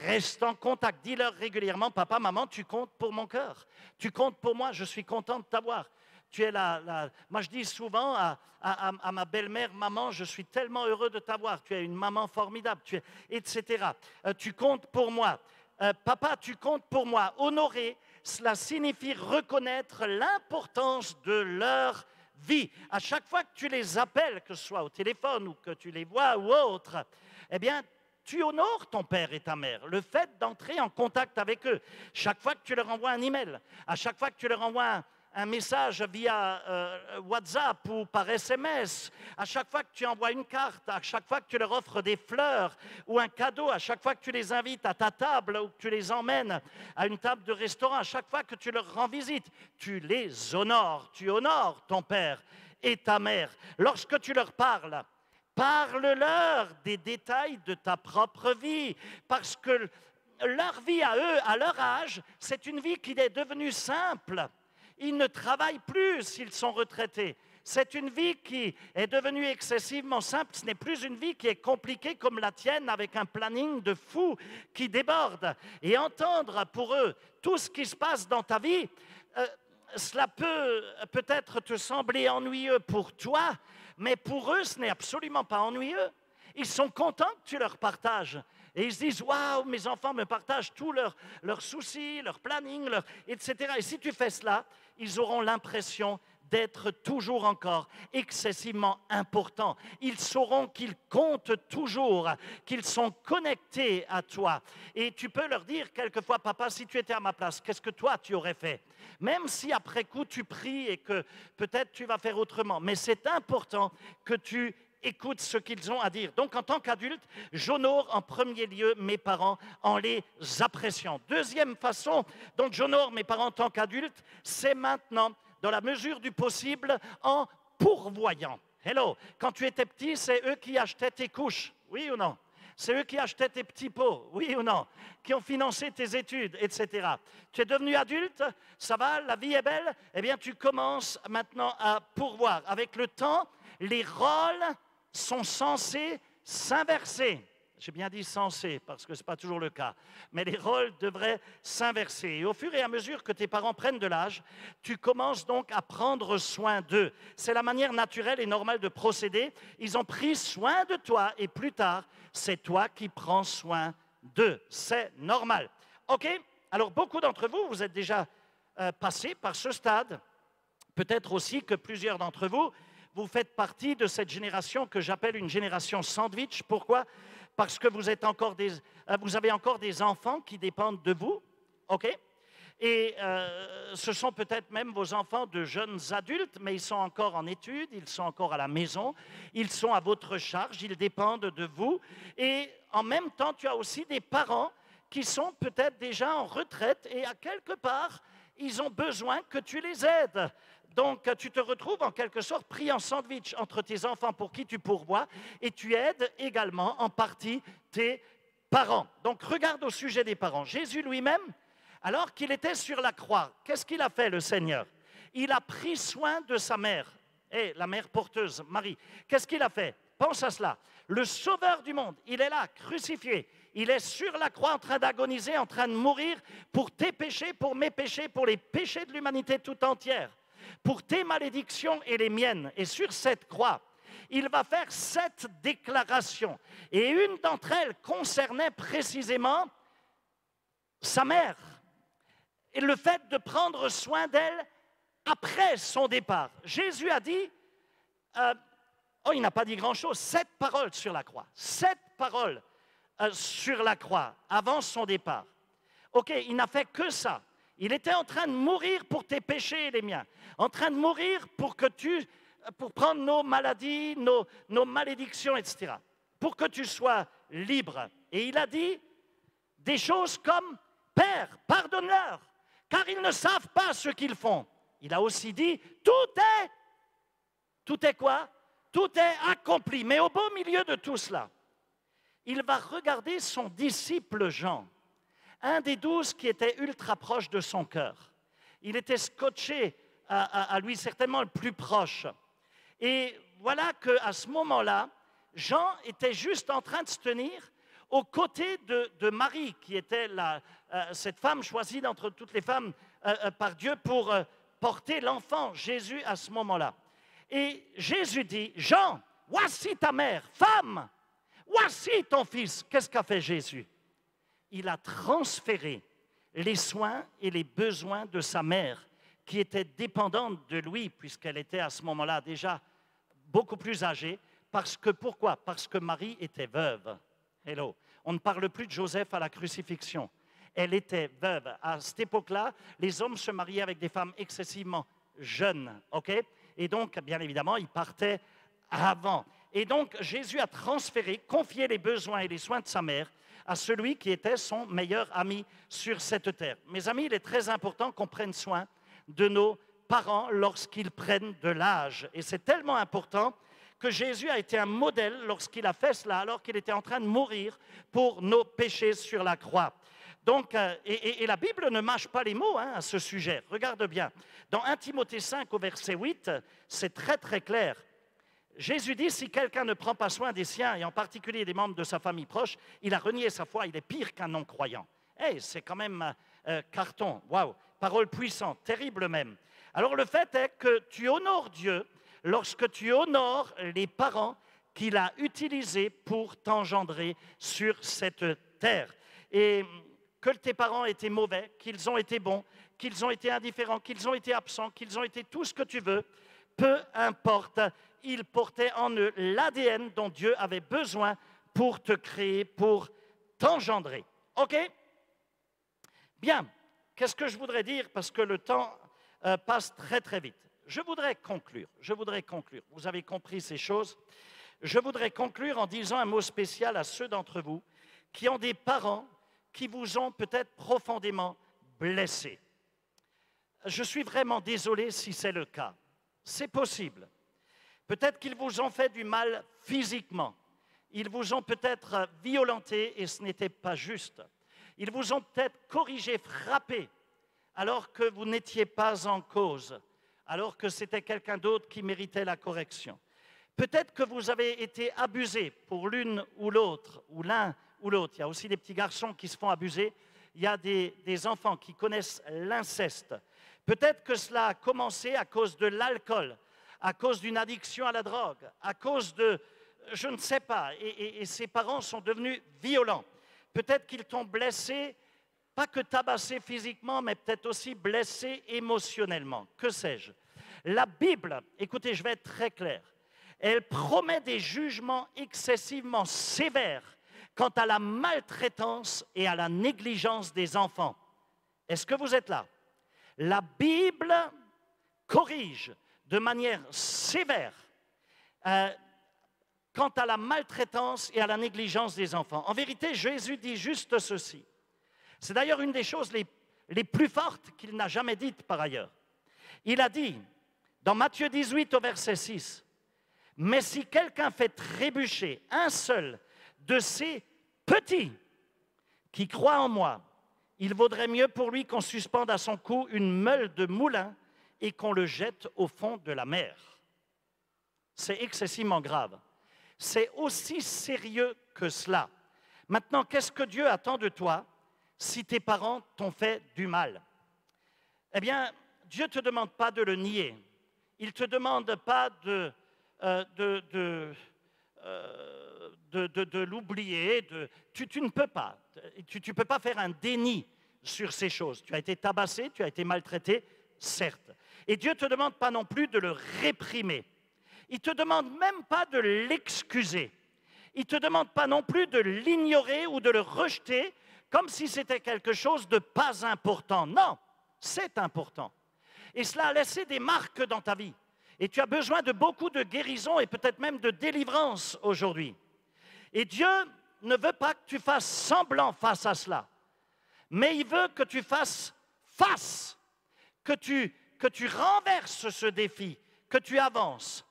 Speaker 1: Reste en contact. Dis-leur régulièrement, papa, maman, tu comptes pour mon cœur. Tu comptes pour moi, je suis content de t'avoir. Tu es Moi, je dis souvent à ma belle-mère, maman, je suis tellement heureux de t'avoir. Tu es une maman formidable, etc. Tu comptes pour moi. Papa, tu comptes pour moi. Honorer, cela signifie reconnaître l'importance de leur vie. À chaque fois que tu les appelles, que ce soit au téléphone ou que tu les vois ou autre, eh bien, tu honores ton père et ta mère. Le fait d'entrer en contact avec eux, chaque fois que tu leur envoies un email, à chaque fois que tu leur envoies un message via WhatsApp ou par SMS, à chaque fois que tu envoies une carte, à chaque fois que tu leur offres des fleurs ou un cadeau, à chaque fois que tu les invites à ta table ou que tu les emmènes à une table de restaurant, à chaque fois que tu leur rends visite, tu les honores. Tu honores ton père et ta mère. Lorsque tu leur parles, parle-leur des détails de ta propre vie, parce que leur vie à eux, à leur âge, c'est une vie qui est devenue simple. Ils ne travaillent plus s'ils sont retraités. C'est une vie qui est devenue excessivement simple. Ce n'est plus une vie qui est compliquée comme la tienne avec un planning de fou qui déborde. Et entendre pour eux tout ce qui se passe dans ta vie, cela peut peut-être te sembler ennuyeux pour toi, mais pour eux, ce n'est absolument pas ennuyeux. Ils sont contents que tu leur partages. Et ils se disent, waouh, mes enfants me partagent tous leurs soucis, leurs plannings, etc. Et si tu fais cela, ils auront l'impression d'être toujours encore excessivement importants. Ils sauront qu'ils comptent toujours, qu'ils sont connectés à toi. Et tu peux leur dire quelquefois, papa, si tu étais à ma place, qu'est-ce que toi tu aurais fait? Même si après coup tu pries et que peut-être tu vas faire autrement. Mais c'est important que tu écoute ce qu'ils ont à dire. Donc, en tant qu'adulte, j'honore en premier lieu mes parents en les appréciant. Deuxième façon dont j'honore mes parents en tant qu'adulte, c'est maintenant, dans la mesure du possible, en pourvoyant. Hello, quand tu étais petit, c'est eux qui achetaient tes couches, oui ou non? C'est eux qui achetaient tes petits pots, oui ou non? Qui ont financé tes études, etc. Tu es devenu adulte, ça va, la vie est belle? Eh bien, tu commences maintenant à pourvoir. Avec le temps, les rôles sont censés s'inverser. J'ai bien dit censés, parce que ce n'est pas toujours le cas. Mais les rôles devraient s'inverser. Et au fur et à mesure que tes parents prennent de l'âge, tu commences donc à prendre soin d'eux. C'est la manière naturelle et normale de procéder. Ils ont pris soin de toi et plus tard, c'est toi qui prends soin d'eux. C'est normal. OK? Alors, beaucoup d'entre vous, vous êtes déjà passés par ce stade. Peut-être aussi que plusieurs d'entre vous, vous faites partie de cette génération que j'appelle une génération sandwich. Pourquoi? Parce que vous avez encore des enfants qui dépendent de vous, OK? Et ce sont peut-être même vos enfants de jeunes adultes, mais ils sont encore en études, ils sont encore à la maison, ils sont à votre charge, ils dépendent de vous. Et en même temps, tu as aussi des parents qui sont peut-être déjà en retraite et à quelque part, ils ont besoin que tu les aides. Donc, tu te retrouves en quelque sorte pris en sandwich entre tes enfants pour qui tu pourvois et tu aides également en partie tes parents. Donc, regarde au sujet des parents. Jésus lui-même, alors qu'il était sur la croix, qu'est-ce qu'il a fait, le Seigneur? Il a pris soin de sa mère, la mère porteuse, Marie. Qu'est-ce qu'il a fait? Pense à cela. Le Sauveur du monde, il est là, crucifié. Il est sur la croix en train d'agoniser, en train de mourir pour tes péchés, pour mes péchés, pour les péchés de l'humanité tout entière, pour tes malédictions et les miennes. Et sur cette croix, il va faire 7 déclarations. Et une d'entre elles concernait précisément sa mère et le fait de prendre soin d'elle après son départ. Jésus a dit, il n'a pas dit grand-chose, 7 paroles sur la croix. 7 paroles sur la croix avant son départ. OK, il n'a fait que ça. Il était en train de mourir pour tes péchés et les miens, en train de mourir pour prendre nos maladies, nos malédictions, etc., pour que tu sois libre. Et il a dit des choses comme « Père, pardonne-leur, car ils ne savent pas ce qu'ils font. » Il a aussi dit « Tout est quoi? Tout est accompli. » Mais au beau milieu de tout cela, il va regarder son disciple Jean, un des 12 qui était ultra proche de son cœur. Il était scotché à lui, certainement le plus proche. Et voilà qu'à ce moment-là, Jean était juste en train de se tenir aux côtés de Marie, qui était cette femme choisie d'entre toutes les femmes par Dieu pour porter l'enfant Jésus à ce moment-là. Et Jésus dit, Jean, voici ta mère, femme, voici ton fils. Qu'est-ce qu'a fait Jésus? Il a transféré les soins et les besoins de sa mère, qui était dépendante de lui, puisqu'elle était à ce moment-là déjà beaucoup plus âgée. Pourquoi? Parce que Marie était veuve. Hello. On ne parle plus de Joseph à la crucifixion. Elle était veuve. À cette époque-là, les hommes se mariaient avec des femmes excessivement jeunes. OK? Et donc, bien évidemment, ils partaient avant. Et donc, Jésus a transféré, confié les besoins et les soins de sa mère à celui qui était son meilleur ami sur cette terre. Mes amis, il est très important qu'on prenne soin de nos parents lorsqu'ils prennent de l'âge. Et c'est tellement important que Jésus a été un modèle lorsqu'il a fait cela, alors qu'il était en train de mourir pour nos péchés sur la croix. Donc, et la Bible ne mâche pas les mots à ce sujet. Regarde bien. Dans 1 Timothée 5 au verset 8, c'est très très clair. Jésus dit, si quelqu'un ne prend pas soin des siens, et en particulier des membres de sa famille proche, il a renié sa foi, il est pire qu'un non-croyant. Hey, c'est quand même carton, waouh, parole puissante, terrible même. Alors le fait est que tu honores Dieu lorsque tu honores les parents qu'il a utilisés pour t'engendrer sur cette terre. Et que tes parents étaient mauvais, qu'ils ont été bons, qu'ils ont été indifférents, qu'ils ont été absents, qu'ils ont été tout ce que tu veux, peu importe, ils portaient en eux l'ADN dont Dieu avait besoin pour te créer, pour t'engendrer. OK? Bien, qu'est-ce que je voudrais dire? Parce que le temps passe très très vite. Je voudrais conclure. Vous avez compris ces choses. Je voudrais conclure en disant un mot spécial à ceux d'entre vous qui ont des parents qui vous ont peut-être profondément blessés. Je suis vraiment désolé si c'est le cas. C'est possible. Peut-être qu'ils vous ont fait du mal physiquement. Ils vous ont peut-être violenté et ce n'était pas juste. Ils vous ont peut-être corrigé, frappé, alors que vous n'étiez pas en cause, alors que c'était quelqu'un d'autre qui méritait la correction. Peut-être que vous avez été abusé pour l'une ou l'autre, ou l'un ou l'autre. Il y a aussi des petits garçons qui se font abuser. Il y a des enfants qui connaissent l'inceste. Peut-être que cela a commencé à cause de l'alcool, à cause d'une addiction à la drogue, à cause de, je ne sais pas, et ses parents sont devenus violents. Peut-être qu'ils t'ont blessé, pas que tabassé physiquement, mais peut-être aussi blessé émotionnellement. Que sais-je? La Bible, écoutez, je vais être très clair, elle promet des jugements excessivement sévères quant à la maltraitance et à la négligence des enfants. Est-ce que vous êtes là? La Bible corrige de manière sévère quant à la maltraitance et à la négligence des enfants. En vérité, Jésus dit juste ceci. C'est d'ailleurs une des choses les plus fortes qu'il n'a jamais dites par ailleurs. Il a dit, dans Matthieu 18 au verset 6, « Mais si quelqu'un fait trébucher un seul de ces petits qui croient en moi, il vaudrait mieux pour lui qu'on suspende à son cou une meule de moulin et qu'on le jette au fond de la mer. » C'est excessivement grave. C'est aussi sérieux que cela. Maintenant, qu'est-ce que Dieu attend de toi si tes parents t'ont fait du mal? Eh bien, Dieu ne te demande pas de le nier. Il ne te demande pas de l'oublier. Tu ne peux pas. Tu ne peux pas faire un déni sur ces choses. Tu as été tabassé, tu as été maltraité, certes. Et Dieu ne te demande pas non plus de le réprimer. Il ne te demande même pas de l'excuser. Il ne te demande pas non plus de l'ignorer ou de le rejeter comme si c'était quelque chose de pas important. Non, c'est important. Et cela a laissé des marques dans ta vie. Et tu as besoin de beaucoup de guérison et peut-être même de délivrance aujourd'hui. Et Dieu ne veut pas que tu fasses semblant face à cela. Mais il veut que tu fasses face, que tu renverses ce défi, que tu avances.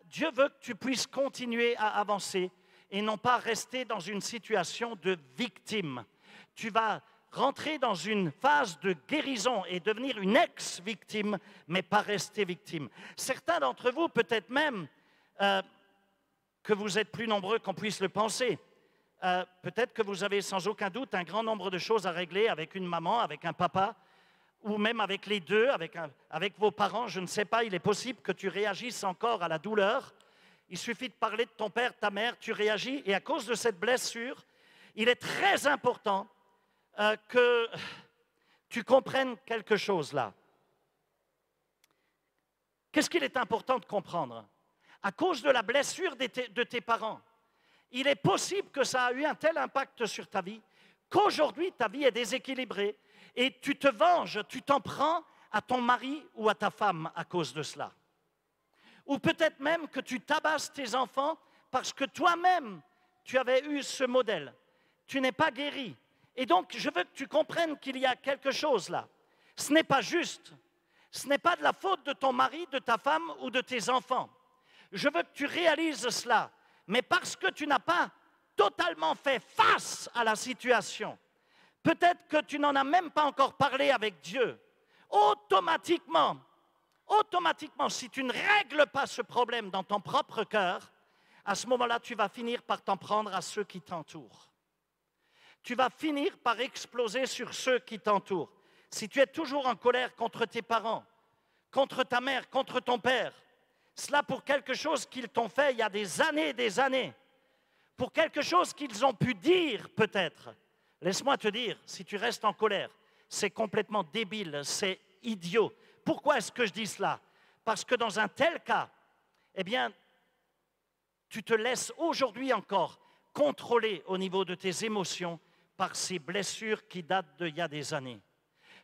Speaker 1: Dieu veut que tu puisses continuer à avancer et non pas rester dans une situation de victime. Tu vas rentrer dans une phase de guérison et devenir une ex-victime, mais pas rester victime. Certains d'entre vous, peut-être même que vous êtes plus nombreux qu'on puisse le penser, peut-être que vous avez sans aucun doute un grand nombre de choses à régler avec une maman, avec un papa, ou même avec les deux, avec vos parents, je ne sais pas, il est possible que tu réagisses encore à la douleur. Il suffit de parler de ton père, ta mère, tu réagis, et à cause de cette blessure, il est très important que tu comprennes quelque chose là. Qu'est-ce qu'il est important de comprendre? À cause de la blessure de tes parents, il est possible que ça a eu un tel impact sur ta vie qu'aujourd'hui ta vie est déséquilibrée et tu te venges, tu t'en prends à ton mari ou à ta femme à cause de cela. Ou peut-être même que tu tabasses tes enfants parce que toi-même tu avais eu ce modèle. Tu n'es pas guéri. Et donc, je veux que tu comprennes qu'il y a quelque chose là. Ce n'est pas juste. Ce n'est pas de la faute de ton mari, de ta femme ou de tes enfants. Je veux que tu réalises cela. Mais parce que tu n'as pas totalement fait face à la situation, Peut-être que tu n'en as même pas encore parlé avec Dieu. Automatiquement, si tu ne règles pas ce problème dans ton propre cœur, à ce moment-là, tu vas finir par t'en prendre à ceux qui t'entourent. Tu vas finir par exploser sur ceux qui t'entourent. Si tu es toujours en colère contre tes parents, contre ta mère, contre ton père, cela pour quelque chose qu'ils t'ont fait il y a des années et des années, pour quelque chose qu'ils ont pu dire peut-être. Laisse-moi te dire, si tu restes en colère, c'est complètement débile, c'est idiot. Pourquoi est-ce que je dis cela? Parce que dans un tel cas, eh bien, tu te laisses aujourd'hui encore contrôler au niveau de tes émotions par ces blessures qui datent d'il y a des années.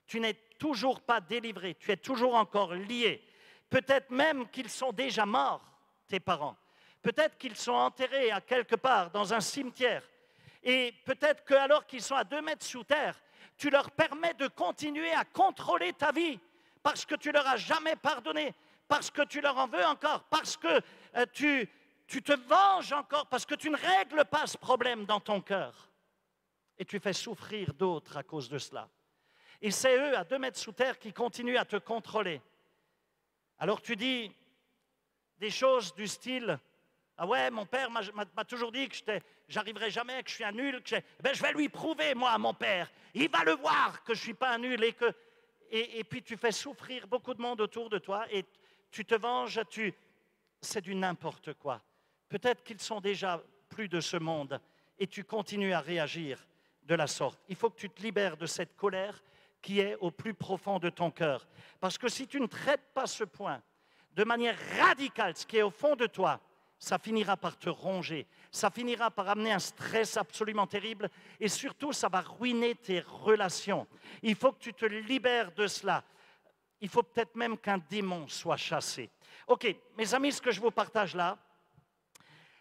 Speaker 1: Tu n'es toujours pas délivré, tu es toujours encore lié. Peut-être même qu'ils sont déjà morts, tes parents. Peut-être qu'ils sont enterrés à quelque part dans un cimetière. Et peut-être qu'alors qu'ils sont à 2 mètres sous terre, tu leur permets de continuer à contrôler ta vie parce que tu leur as jamais pardonné, parce que tu leur en veux encore, parce que tu te venges encore, parce que tu ne règles pas ce problème dans ton cœur. Et tu fais souffrir d'autres à cause de cela. Et c'est eux, à 2 mètres sous terre, qui continuent à te contrôler. Alors tu dis des choses du style « Ah ouais, mon père m'a toujours dit que j'arriverai jamais, que je suis un nul. Je vais lui prouver, moi, à mon père. Il va le voir que je ne suis pas un nul. » Et puis tu fais souffrir beaucoup de monde autour de toi et tu te venges. C'est du n'importe quoi. Peut-être qu'ils sont déjà plus de ce monde et tu continues à réagir de la sorte. Il faut que tu te libères de cette colère qui est au plus profond de ton cœur. Parce que si tu ne traites pas ce point de manière radicale, ce qui est au fond de toi, ça finira par te ronger, ça finira par amener un stress absolument terrible et surtout, ça va ruiner tes relations. Il faut que tu te libères de cela. Il faut peut-être même qu'un démon soit chassé. OK, mes amis, ce que je vous partage là,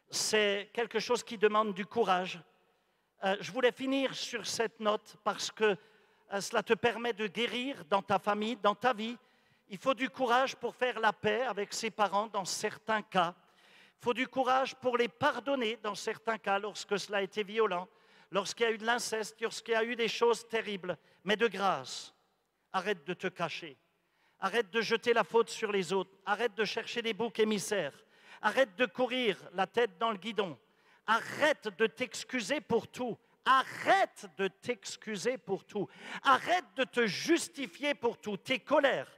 Speaker 1: c'est quelque chose qui demande du courage. Je voulais finir sur cette note parce que cela te permet de guérir dans ta famille, dans ta vie. Il faut du courage pour faire la paix avec ses parents dans certains cas. Il faut du courage pour les pardonner dans certains cas lorsque cela a été violent, lorsqu'il y a eu de l'inceste, lorsqu'il y a eu des choses terribles. Mais de grâce, arrête de te cacher. Arrête de jeter la faute sur les autres. Arrête de chercher des boucs émissaires. Arrête de courir la tête dans le guidon. Arrête de t'excuser pour tout. Arrête de t'excuser pour tout. Arrête de te justifier pour tout. Tes colères,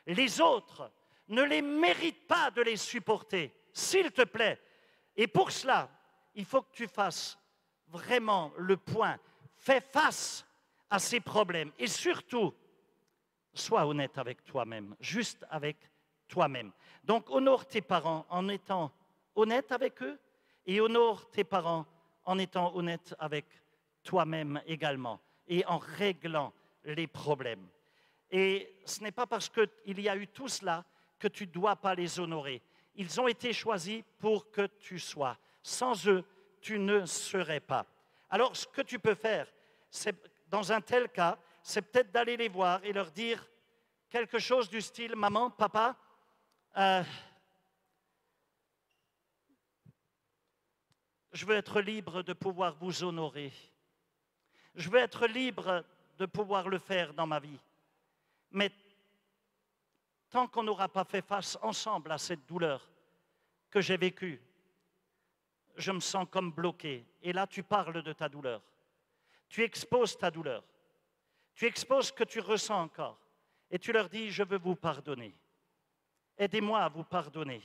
Speaker 1: les autres, ne les méritent pas de les supporter. S'il te plaît. Et pour cela, il faut que tu fasses vraiment le point. Fais face à ces problèmes. Et surtout, sois honnête avec toi-même, juste avec toi-même. Donc, honore tes parents en étant honnête avec eux et honore tes parents en étant honnête avec toi-même également et en réglant les problèmes. Et ce n'est pas parce qu'il y a eu tout cela que tu ne dois pas les honorer. Ils ont été choisis pour que tu sois. Sans eux, tu ne serais pas. Alors, ce que tu peux faire, c'est, dans un tel cas, c'est peut-être d'aller les voir et leur dire quelque chose du style « Maman, papa, je veux être libre de pouvoir vous honorer. Je veux être libre de pouvoir le faire dans ma vie. Mais tant qu'on n'aura pas fait face ensemble à cette douleur que j'ai vécue, je me sens comme bloqué. » Et là, tu parles de ta douleur. Tu exposes ta douleur. Tu exposes ce que tu ressens encore. Et tu leur dis, je veux vous pardonner. Aidez-moi à vous pardonner.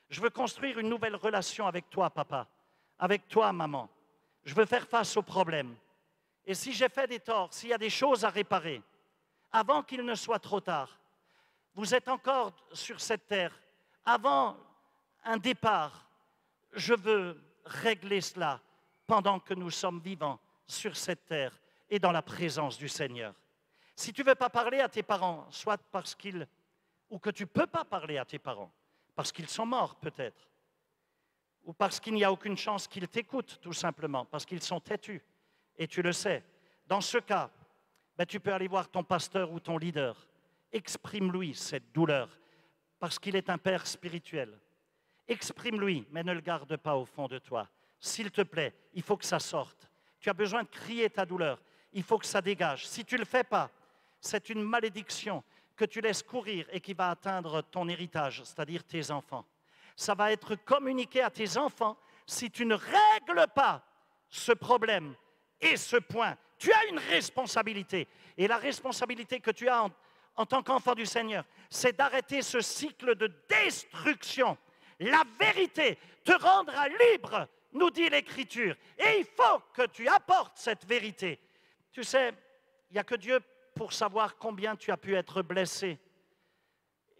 Speaker 1: Je veux construire une nouvelle relation avec toi, papa, avec toi, maman. Je veux faire face aux problèmes. Et si j'ai fait des torts, s'il y a des choses à réparer, avant qu'il ne soit trop tard, vous êtes encore sur cette terre, avant un départ, je veux régler cela pendant que nous sommes vivants sur cette terre et dans la présence du Seigneur. Si tu ne veux pas parler à tes parents, soit parce qu'ils, ou que tu ne peux pas parler à tes parents, parce qu'ils sont morts peut-être, ou parce qu'il n'y a aucune chance qu'ils t'écoutent tout simplement, parce qu'ils sont têtus, et tu le sais. Dans ce cas, tu peux aller voir ton pasteur ou ton leader. Exprime-lui cette douleur, parce qu'il est un père spirituel. Exprime-lui, mais ne le garde pas au fond de toi. S'il te plaît, il faut que ça sorte. Tu as besoin de crier ta douleur. il faut que ça dégage. Si tu ne le fais pas, c'est une malédiction que tu laisses courir et qui va atteindre ton héritage, c'est-à-dire tes enfants. Ça va être communiqué à tes enfants si tu ne règles pas ce problème et ce point. Tu as une responsabilité. Et la responsabilité que tu as en tant qu'enfant du Seigneur, c'est d'arrêter ce cycle de destruction. La vérité te rendra libre, nous dit l'Écriture. Et il faut que tu apportes cette vérité. Tu sais, il n'y a que Dieu pour savoir combien tu as pu être blessé.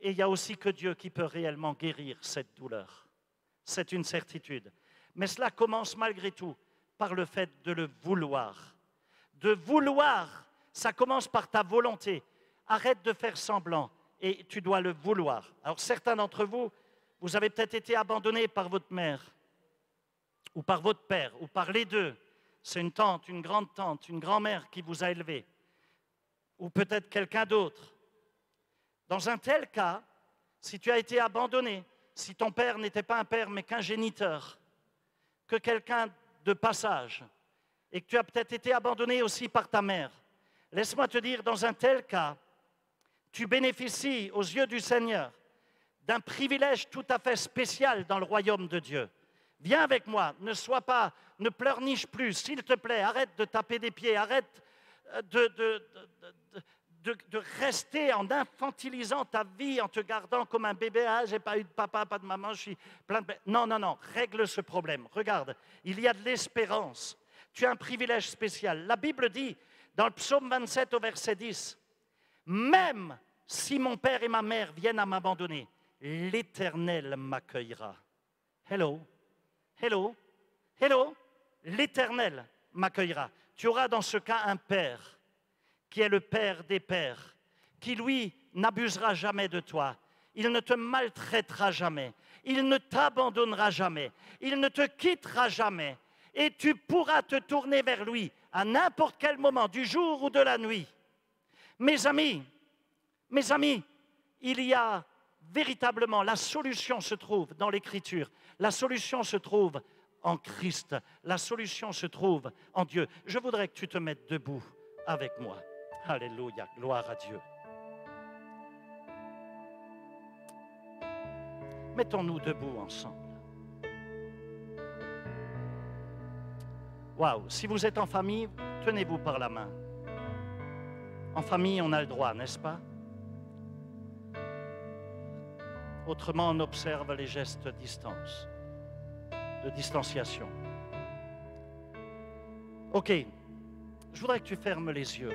Speaker 1: Et il n'y a aussi que Dieu qui peut réellement guérir cette douleur. C'est une certitude. Mais cela commence malgré tout par le fait de le vouloir. De vouloir, ça commence par ta volonté. Arrête de faire semblant et tu dois le vouloir. Alors certains d'entre vous, vous avez peut-être été abandonnés par votre mère ou par votre père ou par les deux. C'est une tante, une grande-tante, une grand-mère qui vous a élevé. Ou peut-être quelqu'un d'autre. Dans un tel cas, si tu as été abandonné, si ton père n'était pas un père mais qu'un géniteur, que quelqu'un de passage, et que tu as peut-être été abandonné aussi par ta mère, laisse-moi te dire, dans un tel cas, tu bénéficies aux yeux du Seigneur d'un privilège tout à fait spécial dans le royaume de Dieu. Viens avec moi, ne pleurniche plus, s'il te plaît, arrête de taper des pieds, arrête de rester en infantilisant ta vie, en te gardant comme un bébé. Ah, j'ai pas eu de papa, pas de maman, je suis plein de... Non, règle ce problème. Regarde, il y a de l'espérance. Tu as un privilège spécial. La Bible dit, dans le psaume 27 au verset 10, « Même si mon père et ma mère viennent à m'abandonner, l'Éternel m'accueillera. » Hello, hello, hello, l'Éternel m'accueillera. Tu auras dans ce cas un père qui est le Père des pères, qui, lui, n'abusera jamais de toi. Il ne te maltraitera jamais. Il ne t'abandonnera jamais. Il ne te quittera jamais. Et tu pourras te tourner vers lui à n'importe quel moment, du jour ou de la nuit. Mes amis, il y a véritablement, la solution se trouve dans l'Écriture. La solution se trouve en Christ. La solution se trouve en Dieu. Je voudrais que tu te mettes debout avec moi. Alléluia, gloire à Dieu. Mettons-nous debout ensemble. Waouh, si vous êtes en famille, tenez-vous par la main. En famille, on a le droit, n'est-ce pas? Autrement, on observe les gestes de distance, de distanciation. OK, je voudrais que tu fermes les yeux.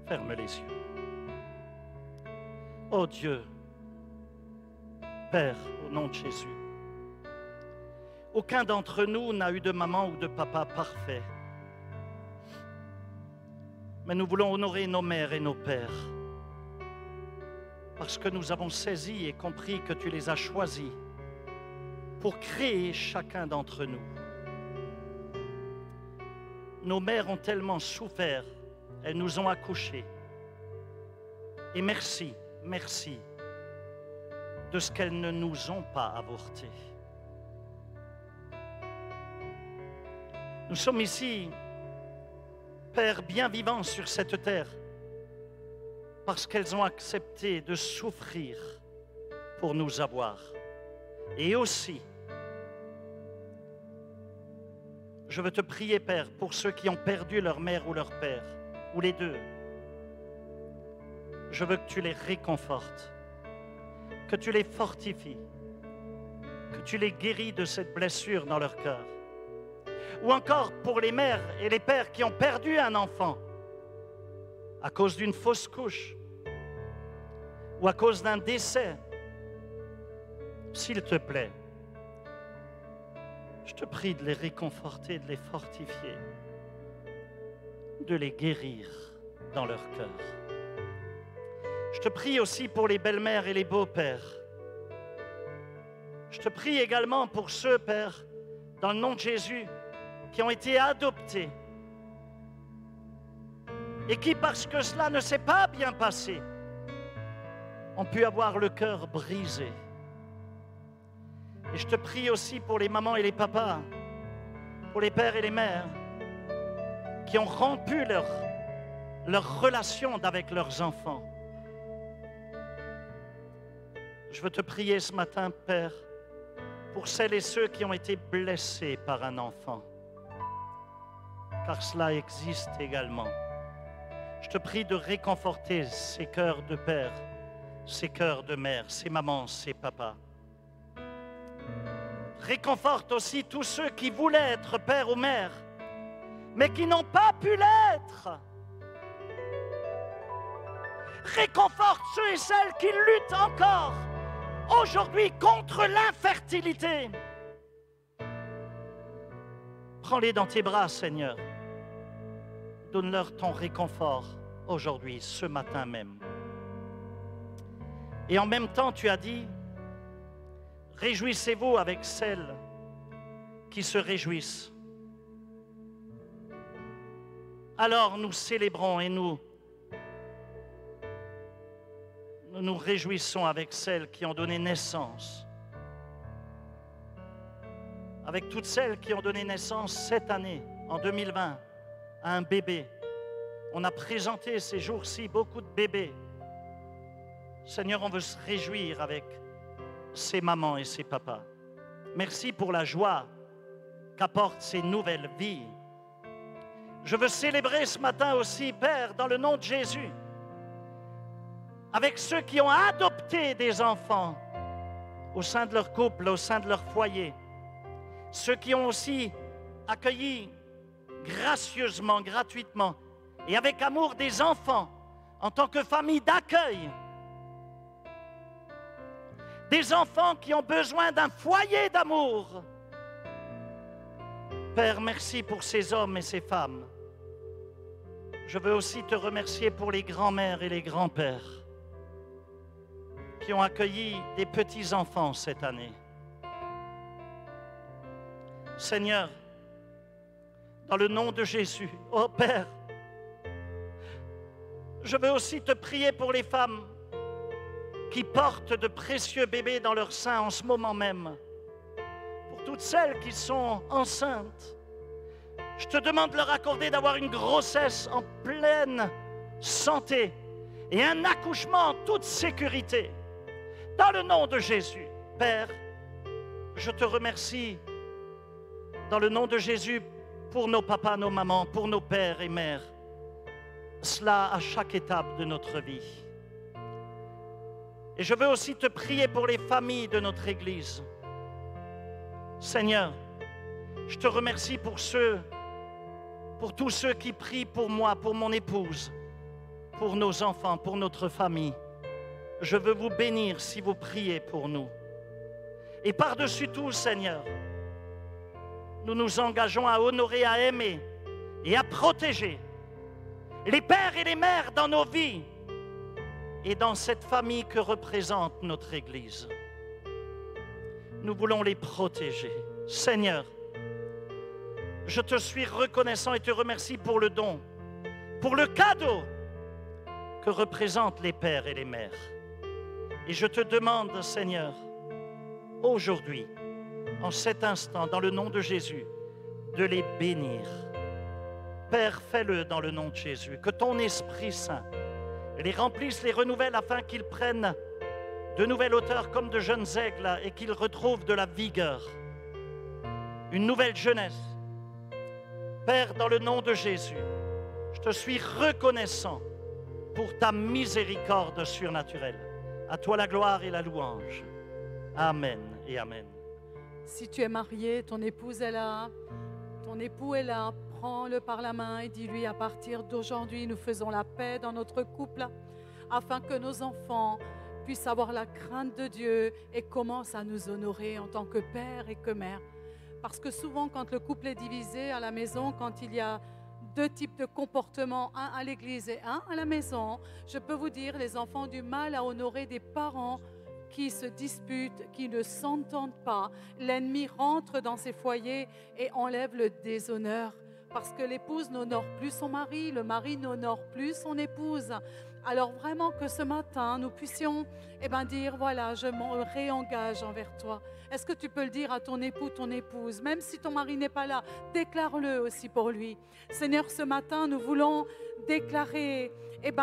Speaker 1: Ferme les yeux. Oh Dieu, Père, au nom de Jésus, aucun d'entre nous n'a eu de maman ou de papa parfait. Mais nous voulons honorer nos mères et nos pères parce que nous avons saisi et compris que tu les as choisis pour créer chacun d'entre nous. Nos mères ont tellement souffert, elles nous ont accouchés. Et merci de ce qu'elles ne nous ont pas avortés. Nous sommes ici, Père, bien vivants sur cette terre, parce qu'elles ont accepté de souffrir pour nous avoir. Et aussi, je veux te prier, Père, pour ceux qui ont perdu leur mère ou leur père, ou les deux. Je veux que tu les réconfortes, que tu les fortifies, que tu les guéris de cette blessure dans leur cœur. Ou encore pour les mères et les pères qui ont perdu un enfant à cause d'une fausse couche ou à cause d'un décès. S'il te plaît, je te prie de les réconforter, de les fortifier, de les guérir dans leur cœur. Je te prie aussi pour les belles-mères et les beaux-pères. Je te prie également pour ceux, Père, dans le nom de Jésus, qui ont été adoptés et qui, parce que cela ne s'est pas bien passé, ont pu avoir le cœur brisé. Et je te prie aussi pour les mamans et les papas, pour les pères et les mères qui ont rompu leur relation avec leurs enfants. Je veux te prier ce matin, Père, pour celles et ceux qui ont été blessés par un enfant, car cela existe également. Je te prie de réconforter ces cœurs de père, ces cœurs de mère, ces mamans, ces papas. Réconforte aussi tous ceux qui voulaient être père ou mère, mais qui n'ont pas pu l'être. Réconforte ceux et celles qui luttent encore aujourd'hui contre l'infertilité. Prends-les dans tes bras, Seigneur. Donne-leur ton réconfort aujourd'hui, ce matin même. Et en même temps, tu as dit, réjouissez-vous avec celles qui se réjouissent. Alors nous célébrons et nous nous réjouissons avec celles qui ont donné naissance, avec toutes celles qui ont donné naissance cette année, en 2020, à un bébé. On a présenté ces jours-ci beaucoup de bébés. Seigneur, on veut se réjouir avec ces mamans et ces papas. Merci pour la joie qu'apportent ces nouvelles vies. Je veux célébrer ce matin aussi, Père, dans le nom de Jésus, avec ceux qui ont adopté des enfants au sein de leur couple, au sein de leur foyer, ceux qui ont aussi accueilli gracieusement, gratuitement et avec amour des enfants en tant que famille d'accueil, des enfants qui ont besoin d'un foyer d'amour. Père, merci pour ces hommes et ces femmes. Je veux aussi te remercier pour les grands-mères et les grands-pères qui ont accueilli des petits-enfants cette année. Seigneur, dans le nom de Jésus, oh Père, je veux aussi te prier pour les femmes qui portent de précieux bébés dans leur sein en ce moment même, pour toutes celles qui sont enceintes. Je te demande de leur accorder d'avoir une grossesse en pleine santé et un accouchement en toute sécurité. Dans le nom de Jésus, Père, je te remercie dans le nom de Jésus pour nos papas, nos mamans, pour nos pères et mères. Cela à chaque étape de notre vie. Et je veux aussi te prier pour les familles de notre Église. Seigneur, je te remercie pour tous ceux qui prient pour moi, pour mon épouse, pour nos enfants, pour notre famille. Je veux vous bénir si vous priez pour nous. Et par-dessus tout, Seigneur, nous nous engageons à honorer, à aimer et à protéger les pères et les mères dans nos vies et dans cette famille que représente notre Église. Nous voulons les protéger. Seigneur, je te suis reconnaissant et te remercie pour le don, pour le cadeau que représentent les pères et les mères. Et je te demande, Seigneur, aujourd'hui, en cet instant, dans le nom de Jésus, de les bénir. Père, fais-le dans le nom de Jésus, que ton Esprit Saint les remplisse, les renouvelle afin qu'ils prennent de nouvelles hauteurs comme de jeunes aigles et qu'ils retrouvent de la vigueur, une nouvelle jeunesse. Père, dans le nom de Jésus, je te suis reconnaissant pour ta miséricorde surnaturelle. À toi la gloire et la louange. Amen et amen.
Speaker 2: Si tu es marié, ton épouse est là, ton époux est là, prends-le par la main et dis-lui à partir d'aujourd'hui, nous faisons la paix dans notre couple afin que nos enfants puissent avoir la crainte de Dieu et commencent à nous honorer en tant que père et que mère. Parce que souvent, quand le couple est divisé à la maison, quand il y a deux types de comportements, un à l'église et un à la maison, je peux vous dire, les enfants ont du mal à honorer des parents qui se disputent, qui ne s'entendent pas. L'ennemi rentre dans ces foyers et enlève le déshonneur parce que l'épouse n'honore plus son mari, le mari n'honore plus son épouse. Alors vraiment que ce matin, nous puissions dire, voilà, je me réengage envers toi. Est-ce que tu peux le dire à ton époux, ton épouse, même si ton mari n'est pas là, déclare-le aussi pour lui. Seigneur, ce matin, nous voulons déclarer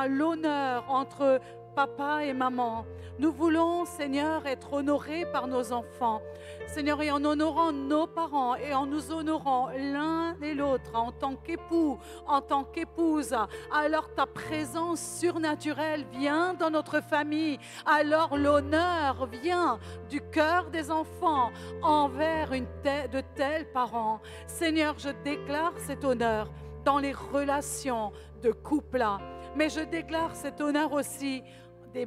Speaker 2: l'honneur entre papa et maman. Nous voulons, Seigneur, être honorés par nos enfants. Seigneur, et en honorant nos parents et en nous honorant l'un et l'autre en tant qu'époux, en tant qu'épouse, alors ta présence surnaturelle vient dans notre famille. Alors l'honneur vient du cœur des enfants envers de tels parents. Seigneur, je déclare cet honneur dans les relations de couple. Mais je déclare cet honneur aussi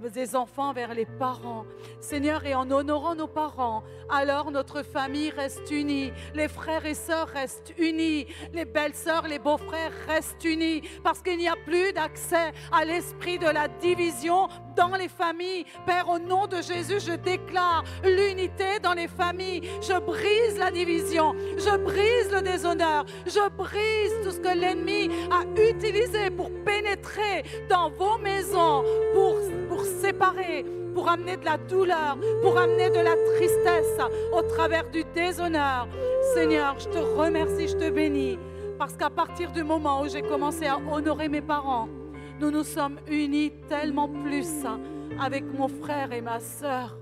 Speaker 2: des enfants vers les parents. Seigneur, et en honorant nos parents, alors notre famille reste unie, les frères et sœurs restent unis, les belles-sœurs, les beaux-frères restent unis, parce qu'il n'y a plus d'accès à l'esprit de la division dans les familles. Père, au nom de Jésus, je déclare l'unité dans les familles. Je brise la division, je brise le déshonneur, je brise tout ce que l'ennemi a utilisé pour pénétrer dans vos maisons, pour séparer, pour amener de la douleur, pour amener de la tristesse au travers du déshonneur. Seigneur, je te remercie, je te bénis, parce qu'à partir du moment où j'ai commencé à honorer mes parents, nous nous sommes unis tellement plus avec mon frère et ma sœur,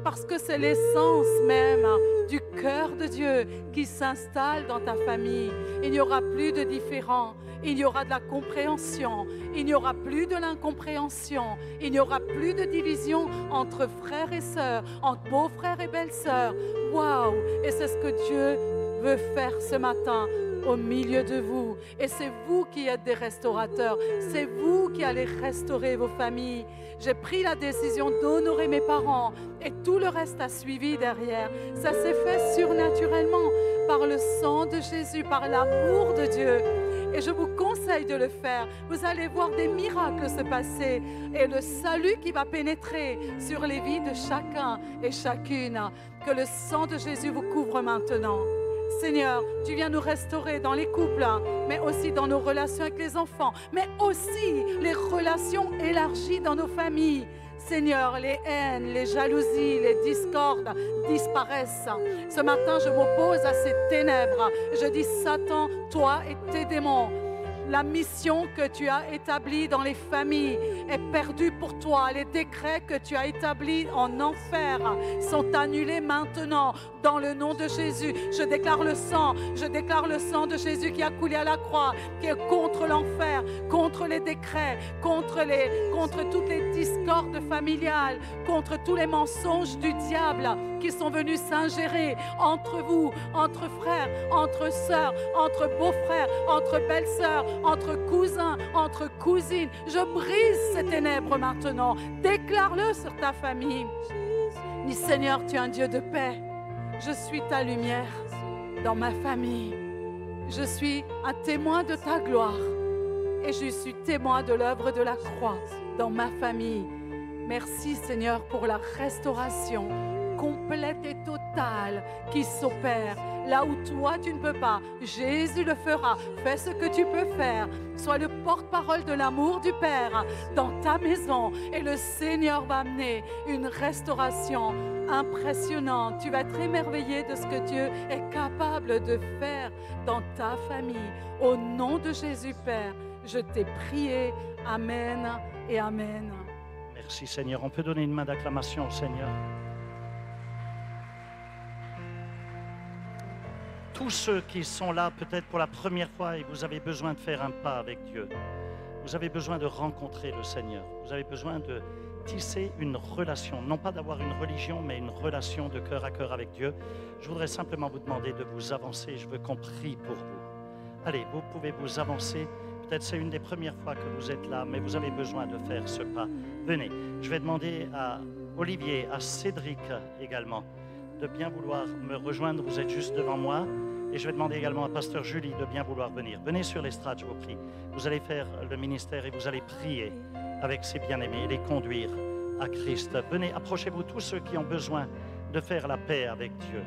Speaker 2: parce que c'est l'essence même du cœur de Dieu qui s'installe dans ta famille. Il n'y aura plus de différends, il y aura de la compréhension, il n'y aura plus de l'incompréhension, il n'y aura plus de division entre frères et sœurs, entre beaux-frères et belles-sœurs. Waouh! Et c'est ce que Dieu veut faire ce matin au milieu de vous. Et c'est vous qui êtes des restaurateurs. C'est vous qui allez restaurer vos familles. J'ai pris la décision d'honorer mes parents et tout le reste a suivi derrière. Ça s'est fait surnaturellement par le sang de Jésus, par l'amour de Dieu. Et je vous conseille de le faire. Vous allez voir des miracles se passer et le salut qui va pénétrer sur les vies de chacun et chacune. Que le sang de Jésus vous couvre maintenant. Seigneur, tu viens nous restaurer dans les couples, mais aussi dans nos relations avec les enfants, mais aussi les relations élargies dans nos familles. Seigneur, les haines, les jalousies, les discordes disparaissent. Ce matin, je m'oppose à ces ténèbres. Je dis, Satan, toi et tes démons, la mission que tu as établie dans les familles est perdue pour toi. Les décrets que tu as établis en enfer sont annulés maintenant dans le nom de Jésus. Je déclare le sang de Jésus qui a coulé à la croix, qui est contre l'enfer, contre les décrets, contre toutes les discordes familiales, contre tous les mensonges du diable qui sont venus s'ingérer entre vous, entre frères, entre sœurs, entre beaux-frères, entre belles-sœurs, entre cousins, entre cousines. Je brise ces ténèbres maintenant. Déclare-le sur ta famille. Dis, Seigneur, tu es un Dieu de paix. Je suis ta lumière dans ma famille. Je suis un témoin de ta gloire. Et je suis témoin de l'œuvre de la croix dans ma famille. Merci, Seigneur, pour la restauration complète et totale qui s'opère. Là où toi tu ne peux pas, Jésus le fera. Fais ce que tu peux faire. Sois le porte-parole de l'amour du Père dans ta maison. Et le Seigneur va amener une restauration impressionnante. Tu vas être émerveillé de ce que Dieu est capable de faire dans ta famille. Au nom de Jésus, Père, je t'ai prié. Amen et Amen.
Speaker 1: Merci Seigneur. On peut donner une main d'acclamation au Seigneur. Tous ceux qui sont là peut-être pour la première fois et vous avez besoin de faire un pas avec Dieu, vous avez besoin de rencontrer le Seigneur, vous avez besoin de tisser une relation, non pas d'avoir une religion, mais une relation de cœur à cœur avec Dieu. Je voudrais simplement vous demander de vous avancer, je veux qu'on prie pour vous. Allez, vous pouvez vous avancer, peut-être c'est une des premières fois que vous êtes là, mais vous avez besoin de faire ce pas. Venez, je vais demander à Olivier, à Cédric également, de bien vouloir me rejoindre, vous êtes juste devant moi. Et je vais demander également à Pasteur Julie de bien vouloir venir. Venez sur l'estrade, je vous prie. Vous allez faire le ministère et vous allez prier avec ces bien-aimés et les conduire à Christ. Venez, approchez-vous tous ceux qui ont besoin de faire la paix avec Dieu.